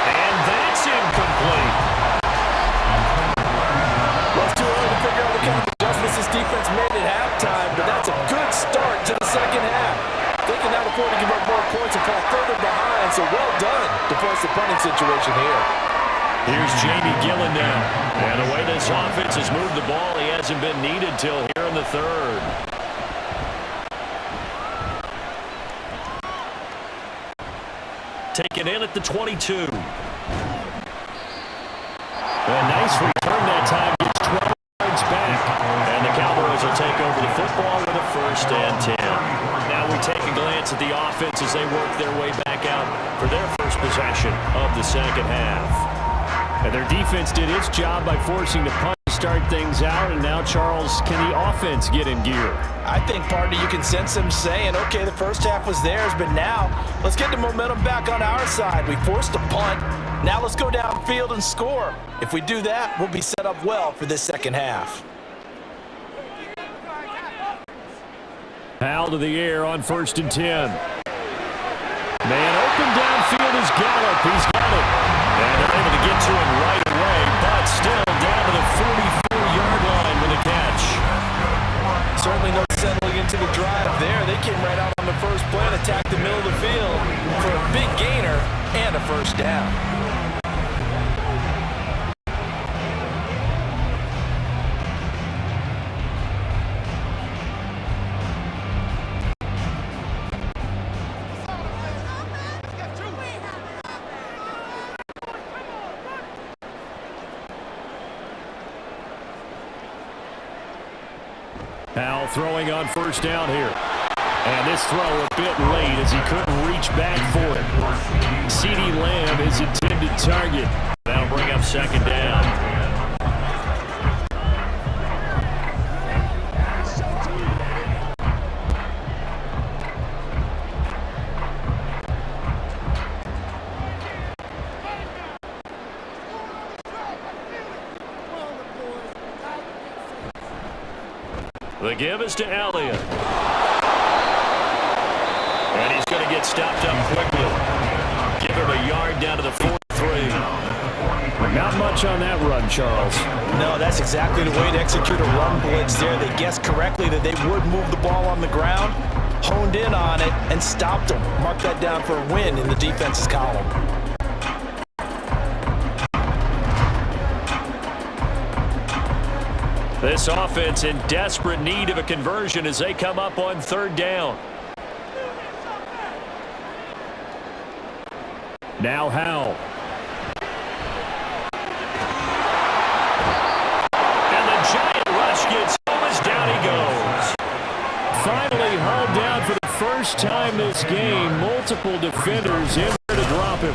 And that's incomplete. Well, it's too early to figure out what kind of adjustments this defense made at halftime, but that's a good start to the second half. They can now afford to give up more points and fall further behind, so well done to force the punting situation here. Here's Jamie Gillen now. And the way this offense has moved the ball, he hasn't been needed till here in the third. Taken in at the 22. A nice return that time. Gets 12 yards back. And the Cowboys will take over the football with a 1st and 10. Now we take a glance at the offense as they work their way back out for their first possession of the second half. And their defense did its job by forcing the punt to start things out. And now, Charles, can the offense get in gear? I think, partner, you can sense them saying, okay, the first half was theirs, but now let's get the momentum back on our side. We forced a punt. Now let's go downfield and score. If we do that, we'll be set up well for this second half. Powell to the air on 1st and 10. Man open downfield is Gallup. He's got it. And they're able to get to him right away, but still down to the 44-yard line with a catch. Certainly no settling into the drive there. They came right out on the first play and attacked the middle of the field for a big gainer and a 1st down. Powell throwing on 1st down here. And this throw a bit late as he couldn't reach back for it. CeeDee Lamb, his intended target. That'll bring up 2nd down. The give is to Elliott. And he's going to get stopped up quickly. Give him a yard down to the 43. Not much on that run, Charles. No, that's exactly the way to execute a run blitz there. They guessed correctly that they would move the ball on the ground, honed in on it, and stopped them. Mark that down for a win in the defense's column. This offense in desperate need of a conversion as they come up on third down. Now Howell. And the giant rush gets home as down he goes. Finally hauled down for the first time this game. Multiple defenders in there to drop him.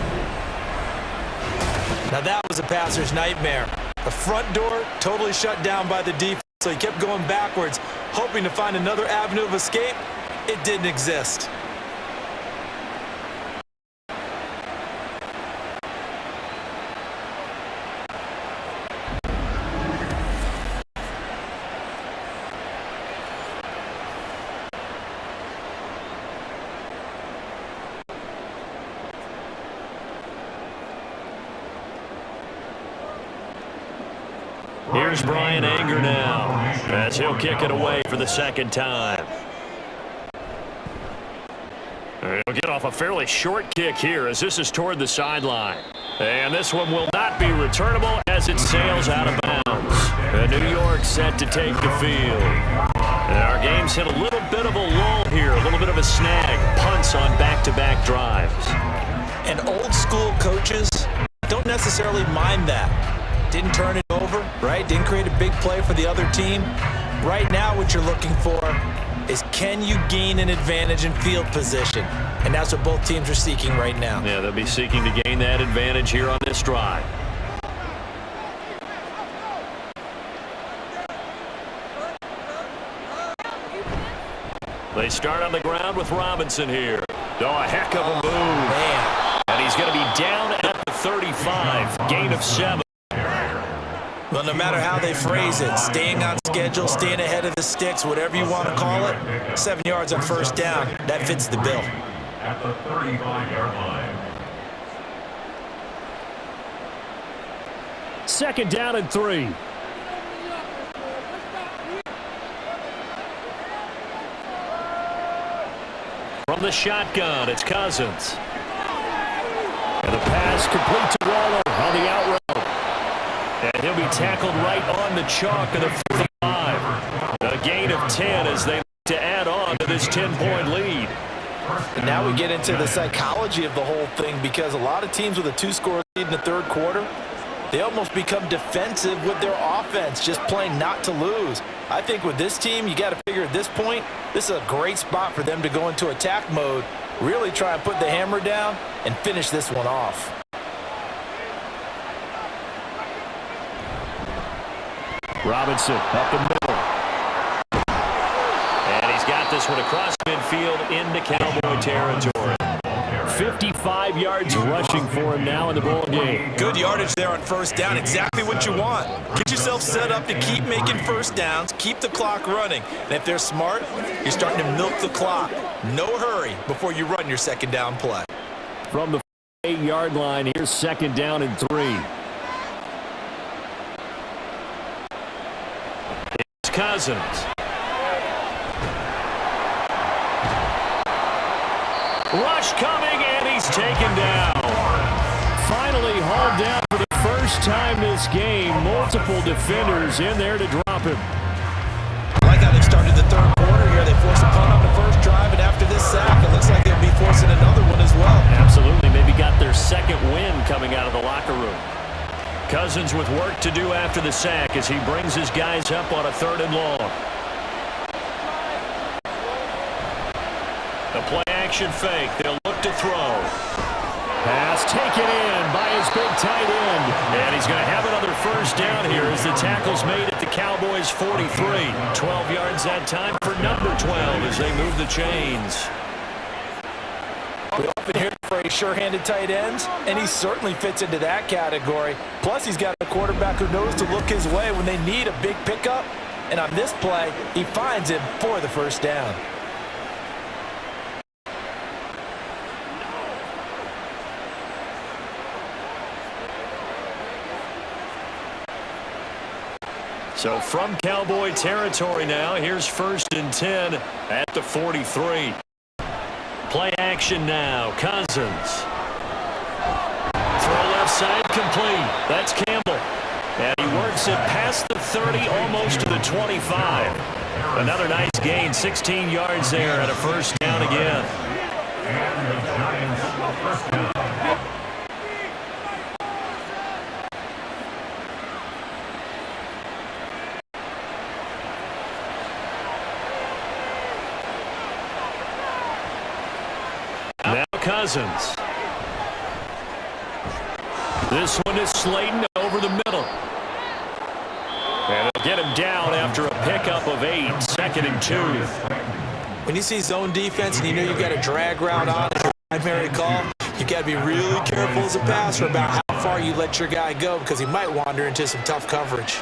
Now that was a passer's nightmare. The front door totally shut down by the defense, so he kept going backwards, hoping to find another avenue of escape. It didn't exist. Here's Brian Anger now as he'll kick it away for the second time. He'll get off a fairly short kick here as this is toward the sideline. And this one will not be returnable as it sails out of bounds. And New York set to take the field. And our game's hit a little bit of a lull here, a little bit of a snag. Punts on back-to-back drives. And old school coaches don't necessarily mind that. Didn't turn it over, right? Didn't create a big play for the other team. Right now what you're looking for is, can you gain an advantage in field position? And that's what both teams are seeking right now. Yeah, they'll be seeking to gain that advantage here on this drive. They start on the ground with Robinson here. Oh, a heck of a move. Man. And he's going to be down at the 35. Gain of 7. Well, no matter how they phrase it, staying on schedule, staying ahead of the sticks, whatever you want to call it, 7 yards on first down, that fits the bill. At the 35-yard line. Second down and 3. From the shotgun, it's Cousins. And the pass complete to Waller on the out route. And he'll be tackled right on the chalk of the 45. A gain of 10 as they look to add on to this 10-point lead. And now we get into the psychology of the whole thing, because a lot of teams with a 2-score lead in the third quarter, they almost become defensive with their offense, just playing not to lose. I think with this team, you got to figure at this point, this is a great spot for them to go into attack mode, really try and put the hammer down and finish this one off. Robinson up the middle. And he's got this one across midfield into Cowboy territory. 55 yards rushing for him now in the ball game. Good yardage there on first down. Exactly what you want. Get yourself set up to keep making first downs, keep the clock running. And if they're smart, you're starting to milk the clock. No hurry before you run your second down play. From the 8-yard line, here's second down and 3. It's Cousins. Rush coming, and he's taken down. Finally hauled down for the first time this game. Multiple defenders in there to drop him. I like how they've started the third quarter here. They force a punt on the first drive, and after this sack, it looks like they'll be forcing another one as well. Absolutely. Maybe got their second win coming out of the locker room. Cousins with work to do after the sack as he brings his guys up on a 3rd and long. The play action fake. They'll look to throw. Pass taken in by his big tight end. And he's going to have another first down here as the tackle's made at the Cowboys' 43. 12 yards that time for number 12 as they move the chains. We often hear the phrase sure-handed tight ends, and he certainly fits into that category. Plus, he's got a quarterback who knows to look his way when they need a big pickup. And on this play, he finds him for the first down. So from Cowboy territory now, here's 1st and 10 at the 43. Play action now. Cousins. Throw left side complete. That's Campbell. And he works it past the 30, almost to the 25. Another nice gain, 16 yards there and a first down again. And the Giants first down. Now Cousins. This one is Slayton over the middle. And they'll get him down after a pickup of 8, 2nd and 2. When you see zone defense and you know you've got a drag route on as your primary call, you got to be really careful as a passer about how far you let your guy go because he might wander into some tough coverage.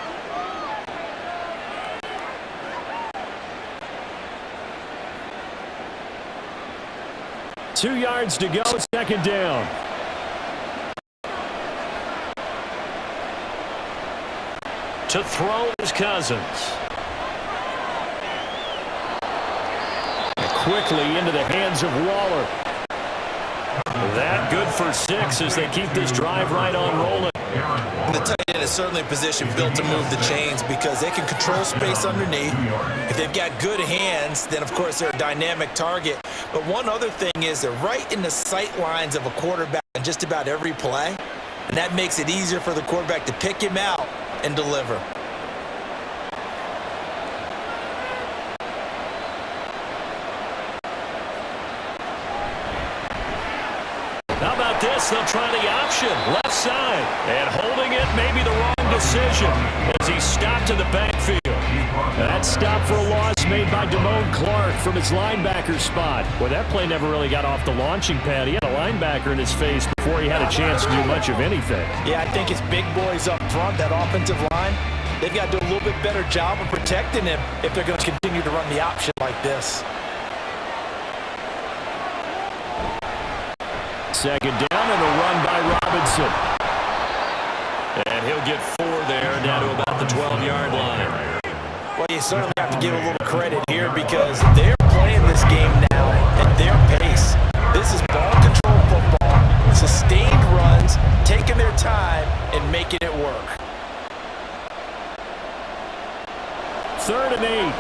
Two yards to go, 2nd down. To throw is Cousins. Quickly into the hands of Waller. That good for 6 as they keep this drive right on rolling. The tight end is certainly a position built to move the chains because they can control space underneath. If they've got good hands, then of course they're a dynamic target. But one other thing is they're right in the sight lines of a quarterback on just about every play. And that makes it easier for the quarterback to pick him out and deliver. How about this? They'll try the option, left side. And holding it may be the wrong decision as he stopped in the backfield. That stop for a loss made by Damone Clark from his linebacker spot. Well, that play never really got off the launching pad. He had a linebacker in his face before he had a chance to do much of anything. Yeah, I think it's big boys up front, that offensive line. They've got to do a little bit better job of protecting him if they're going to continue to run the option like this. 2nd down and a run by Robinson. And he'll get 4 there, down to about the 12-yard line. Well, you certainly have to give a little credit here because they're playing this game now at their pace. This is ball control football, sustained runs, taking their time and making it work. 3rd and 8.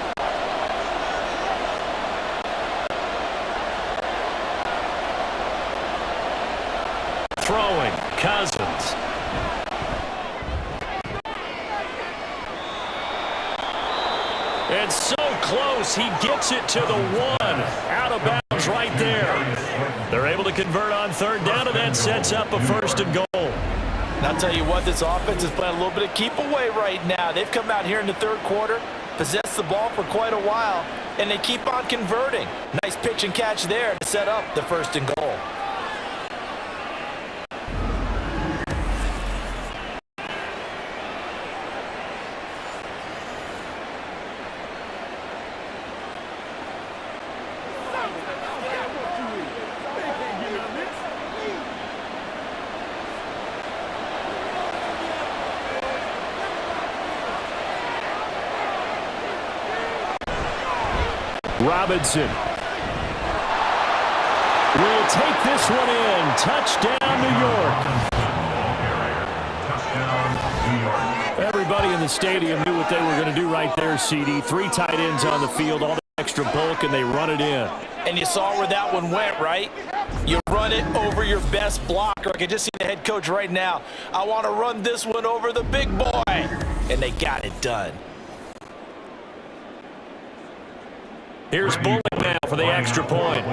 Throwing, Cousins. It's so close, he gets it to the 1. Out of bounds right there. They're able to convert on 3rd down, and that sets up a 1st and goal. And I'll tell you what, this offense is playing a little bit of keep away right now. They've come out here in the 3rd quarter, possessed the ball for quite a while, and they keep on converting. Nice pitch and catch there to set up the 1st and goal. Robinson will take this one in. Touchdown, New York. Everybody in the stadium knew what they were going to do right there, CD. 3 tight ends on the field, all the extra bulk, and they run it in. And you saw where that one went, right? You run it over your best blocker. I can just see the head coach right now. I want to run this one over the big boy. And they got it done. Here's Bullock now for the extra point.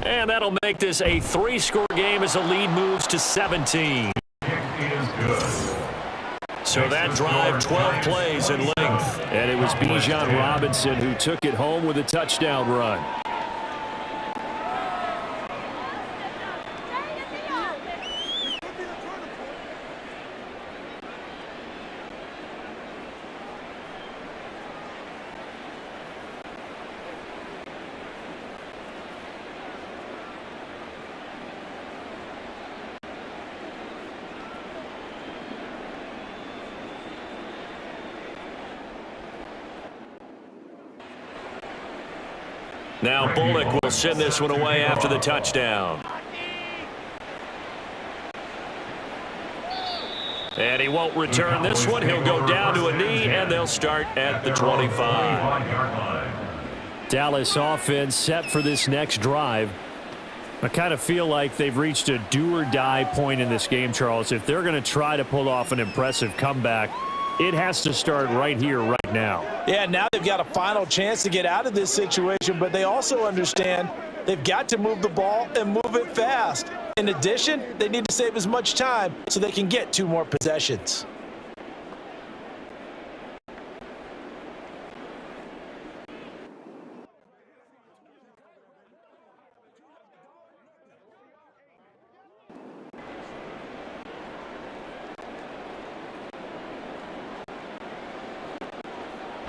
And that'll make this a 3-score game as the lead moves to 17. So that drive, 12 plays in length. And it was Bijan Robinson who took it home with a touchdown run. Now Bullock will send this one away after the touchdown. And he won't return this one. He'll go down to a knee, and they'll start at the 25. Dallas offense set for this next drive. I kind of feel like they've reached a do-or-die point in this game, Charles. If they're going to try to pull off an impressive comeback, it has to start right here, right now. Yeah, now they've got a final chance to get out of this situation, but they also understand they've got to move the ball and move it fast. In addition, they need to save as much time so they can get 2 more possessions.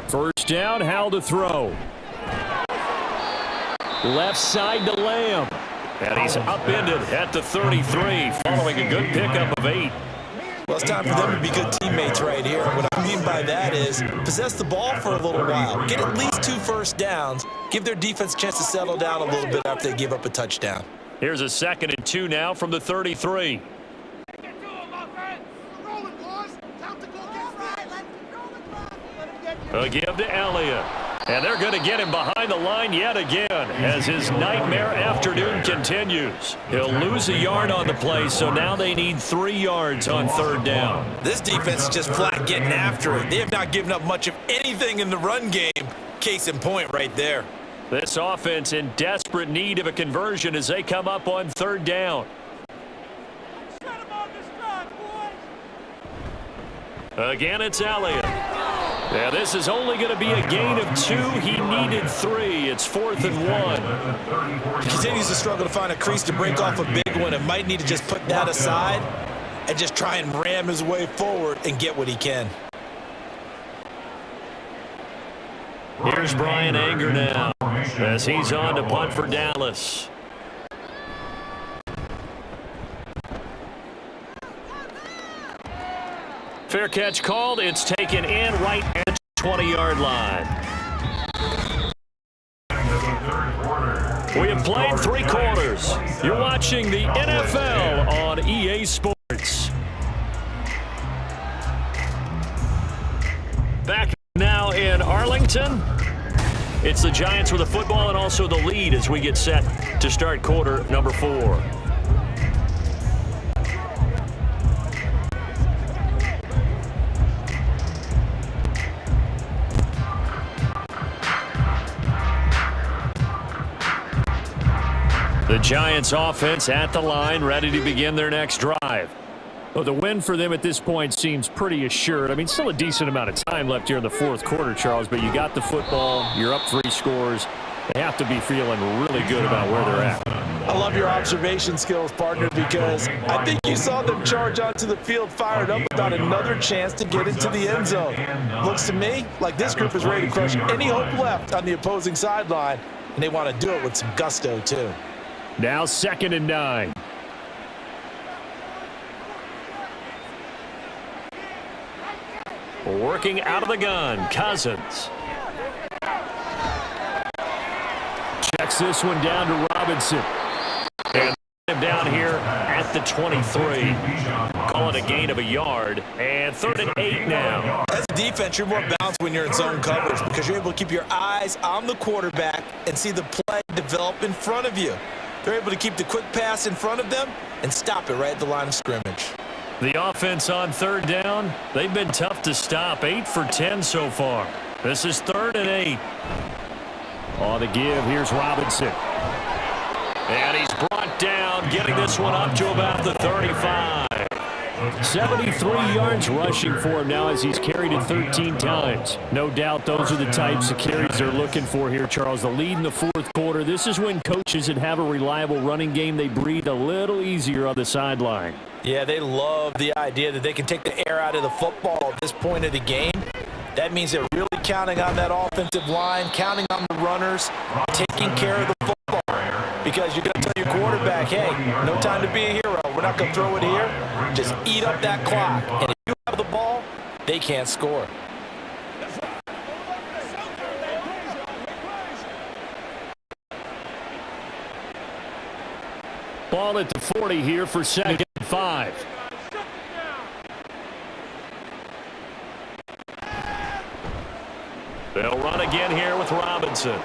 First down, Howell to throw. Left side to Lamb. And he's upended at the 33, following a good pickup of 8. Well, it's time for them to be good teammates right here. What I mean by that is possess the ball for a little while. Get at least 2 first downs. Give their defense a chance to settle down a little bit after they give up a touchdown. Here's a 2nd and 2 now from the 33. A give to Elliott. And they're going to get him behind the line yet again as his nightmare afternoon continues. He'll lose a yard on the play, so now they need 3 yards on 3rd down. This defense is just flat getting after it. They have not given up much of anything in the run game. Case in point right there. This offense in desperate need of a conversion as they come up on 3rd down. Again, it's Elliott. Yeah, this is only going to be a gain of 2. He needed 3. It's 4th and 1. He continues to struggle to find a crease to break off a big one and might need to just put that aside and just try and ram his way forward and get what he can. Here's Brian Anger now as he's on to punt for Dallas. Fair catch called. It's taken in right at the 20-yard line. We have played 3 quarters. You're watching the NFL on EA Sports. Back now in Arlington. It's the Giants with the football and also the lead as we get set to start quarter number 4. The Giants offense at the line, ready to begin their next drive. Well, the win for them at this point seems pretty assured. I mean, still a decent amount of time left here in the 4th quarter, Charles, but you got the football, you're up 3 scores. They have to be feeling really good about where they're at. I love your observation skills, partner, because I think you saw them charge onto the field fired up without another chance to get into the end zone. Looks to me like this group is ready to crush any hope left on the opposing sideline, and they want to do it with some gusto, too. Now 2nd and 9. Working out of the gun, Cousins. Checks this one down to Robinson. And him down here at the 23. Call it a gain of a yard. And 3rd and 8 now. As a defense, you're more balanced when you're in zone coverage because you're able to keep your eyes on the quarterback and see the play develop in front of you. They're able to keep the quick pass in front of them and stop it right at the line of scrimmage. The offense on 3rd down, they've been tough to stop. 8 for 10 so far. This is 3rd and 8. On the give, here's Robinson. And he's brought down, getting this one up to about the 35. 73 yards rushing for him now as he's carried it 13 times. No doubt those are the types of carries they're looking for here, Charles. The lead in the 4th quarter. This is when coaches that have a reliable running game, they breathe a little easier on the sideline. Yeah, they love the idea that they can take the air out of the football at this point of the game. That means they're really counting on that offensive line, counting on the runners, taking care of the football. Because you're going to tell your quarterback, hey, no time to be a hero. We're not going to throw it here. Just eat up that clock. And if you have the ball, they can't score. ball at the 40 here for 2nd and 5. They'll run again here with Robinson.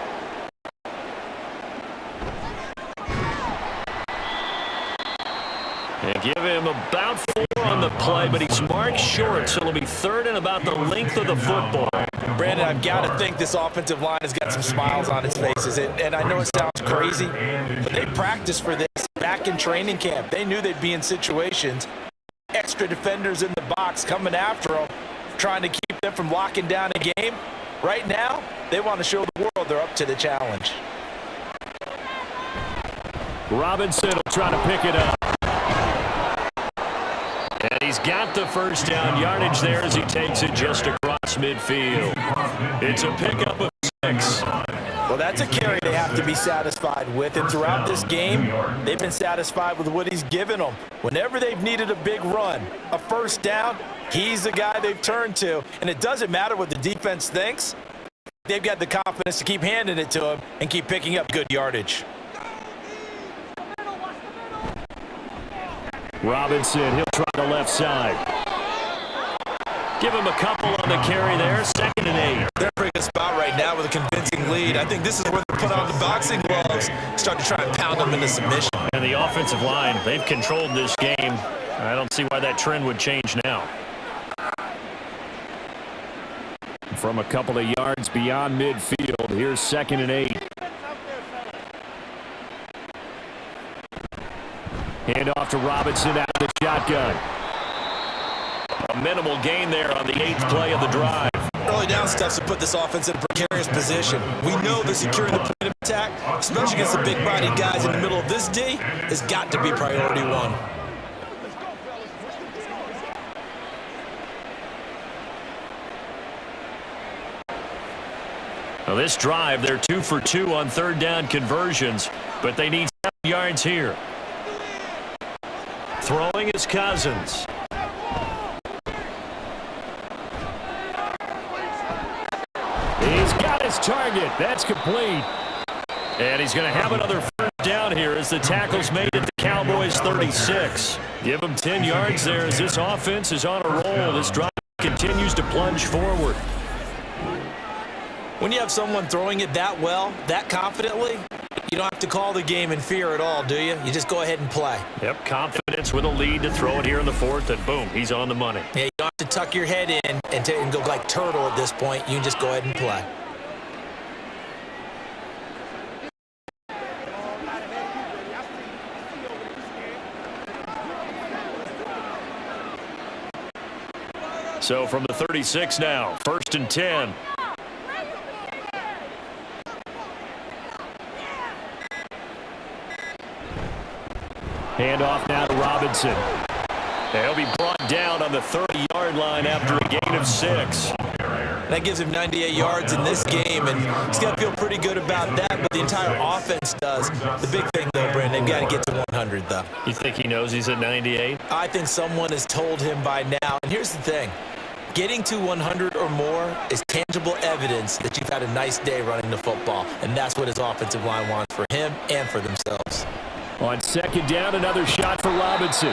And give him about 4 on the play, but he's marked short, so it'll be 3rd and about the length of the football. Brandon, I've got to think this offensive line has got some smiles on its faces. And I know it sounds crazy, but they practiced for this back in training camp. They knew they'd be in situations, extra defenders in the box coming after them, trying to keep them from locking down a game. Right now, they want to show the world they're up to the challenge. Robinson will try to pick it up. And he's got the first down yardage there as he takes it just across midfield. It's a pickup of 6. Well, that's a carry they have to be satisfied with. And throughout this game, they've been satisfied with what he's given them. Whenever they've needed a big run, a first down, he's the guy they've turned to. And it doesn't matter what the defense thinks. They've got the confidence to keep handing it to him and keep picking up good yardage. Robinson, he'll try the left side. Give him a couple on the carry there. 2nd and 8. They're in a pretty good spot right now with a convincing lead. I think this is where they put on the boxing gloves, start to try and pound them into submission. And the offensive line, they've controlled this game. I don't see why that trend would change now. From a couple of yards beyond midfield, here's 2nd and 8. Hand off to Robinson out of the shotgun. A minimal gain there on the 8th play of the drive. Early down stuff to put this offense in a precarious position. We know that securing the point of attack, especially against the big-bodied guys in the middle of this D, has got to be priority 1. Well, this drive, they're 2 for 2 on 3rd down conversions, but they need 7 yards here. Throwing is Cousins. He's got his target. That's complete. And he's going to have another first down here as the tackle's made at the Cowboys 36. Give him 10 yards there as this offense is on a roll. This drive continues to plunge forward. When you have someone throwing it that well, that confidently, you don't have to call the game in fear at all, do you? You just go ahead and play. Yep, confidence with a lead to throw it here in the 4th, and boom, he's on the money. Yeah, you don't have to tuck your head in and go like turtle at this point. You can just go ahead and play. So from the 36 now, 1st and 10. Hand off now to Robinson. He'll be brought down on the 30-yard line after a gain of 6. That gives him 98 yards in this game, and he's got to feel pretty good about that, but the entire offense does. The big thing, though, Brandon, they've got to get to 100, though. You think he knows he's at 98? I think someone has told him by now. And here's the thing. Getting to 100 or more is tangible evidence that you've had a nice day running the football, and that's what his offensive line wants for him and for themselves. On 2nd down, another shot for Robinson.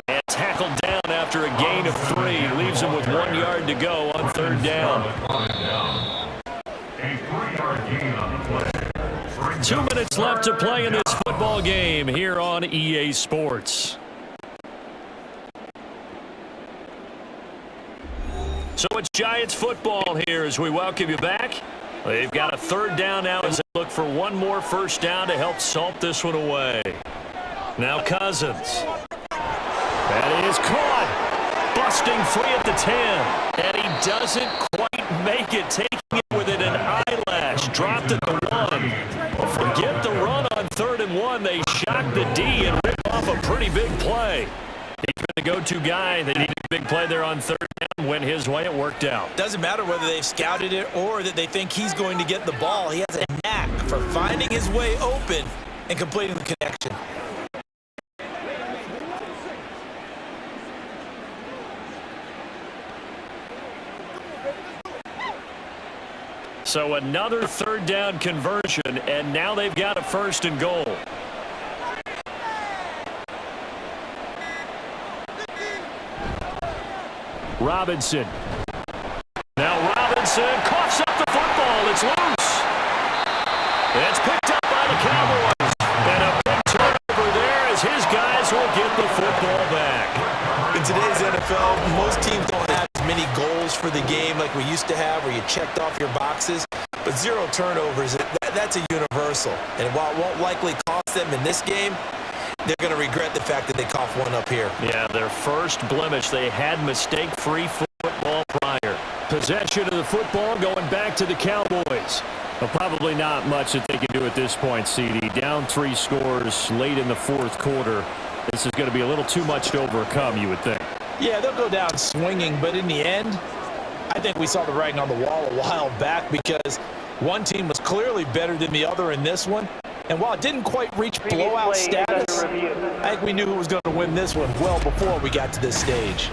And tackled down after a gain of 3. Leaves him with 1 yard to go on 3rd down. A 3-yard gain on the play. 2 minutes left to play in this football game here on EA Sports. So it's Giants football here as we welcome you back. They've got a 3rd down now as they look for one more first down to help salt this one away. Now Cousins. That is caught. Busting free at the 10. And he doesn't quite make it. Taking it within an eyelash. Dropped at the 1. Well, forget the run on 3rd and 1. They shocked the D and ripped off a pretty big play. He's been the go-to guy. They needed a big play there on 3rd down. Went his way. It worked out. Doesn't matter whether they've scouted it or that they think he's going to get the ball. He has a knack for finding his way open and completing the connection. So another 3rd down conversion, and now they've got a 1st and goal. Robinson. Now Robinson coughs up the football. It's loose. It's picked up by the Cowboys. And a big turnover there as his guys will get the football back. In today's NFL, most teams don't have as many goals for the game like we used to have where you checked off your boxes. But 0 turnovers, that's a universal. And while it won't likely cost them in this game, they're going to regret the fact that they coughed one up here. Yeah, their first blemish. They had mistake-free football prior. Possession of the football going back to the Cowboys. Well, probably not much that they can do at this point, CD. Down 3 scores late in the fourth quarter. This is going to be a little too much to overcome, you would think. Yeah, they'll go down swinging, but in the end, I think we saw the writing on the wall a while back because one team was clearly better than the other in this one. And while it didn't quite reach blowout status, I think we knew who was going to win this one well before we got to this stage.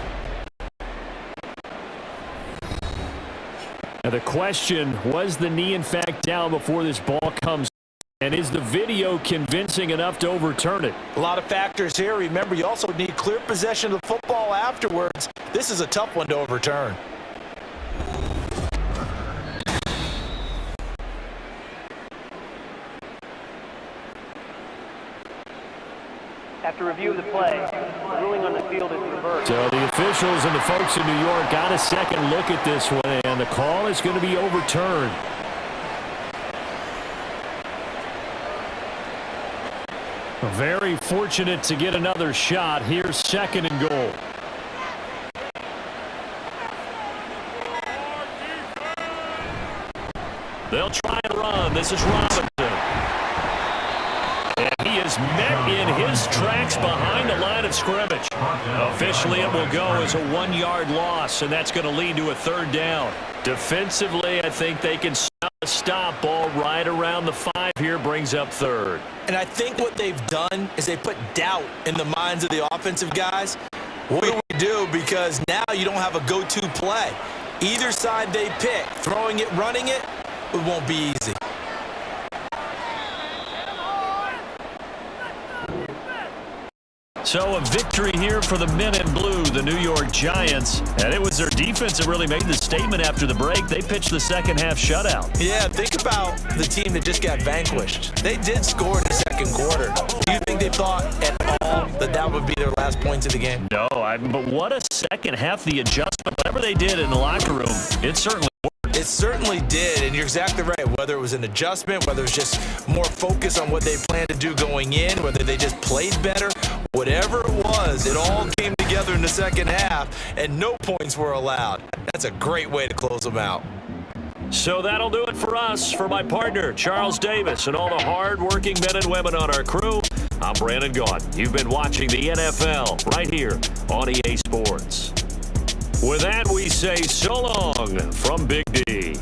Now the question, was the knee in fact down before this ball comes? And is the video convincing enough to overturn it? A lot of factors here. Remember, you also need clear possession of the football afterwards. This is a tough one to overturn. After review of the play, the ruling on the field is reversed. So the officials and the folks in New York got a second look at this one, and the call is going to be overturned. Very fortunate to get another shot. Here's 2nd and goal. They'll try and run. This is Robinson. And he is met in his tracks behind the line of scrimmage. Officially, it will go as a 1-yard loss, and that's going to lead to a 3rd down. Defensively, I think they can stop ball right around the 5 here, brings up 3rd. And I think what they've done is they put doubt in the minds of the offensive guys. What do we do? Because now you don't have a go-to play. Either side they pick, throwing it, running it, it won't be easy. So a victory here for the men in blue, the New York Giants. And it was their defense that really made the statement after the break. They pitched the second half shutout. Yeah, think about the team that just got vanquished. They did score in the second quarter. Do you think they thought at all that that would be their last points of the game? No, but what a second half, the adjustment. Whatever they did in the locker room, it certainly worked. It certainly did, and you're exactly right. Whether it was an adjustment, whether it was just more focus on what they planned to do going in, whether they just played better, whatever it was, it all came together in the second half, and no points were allowed. That's a great way to close them out. So that'll do it for us. For my partner, Charles Davis, and all the hard-working men and women on our crew, I'm Brandon Gaudin. You've been watching the NFL right here on EA Sports. With that, we say so long from Big D.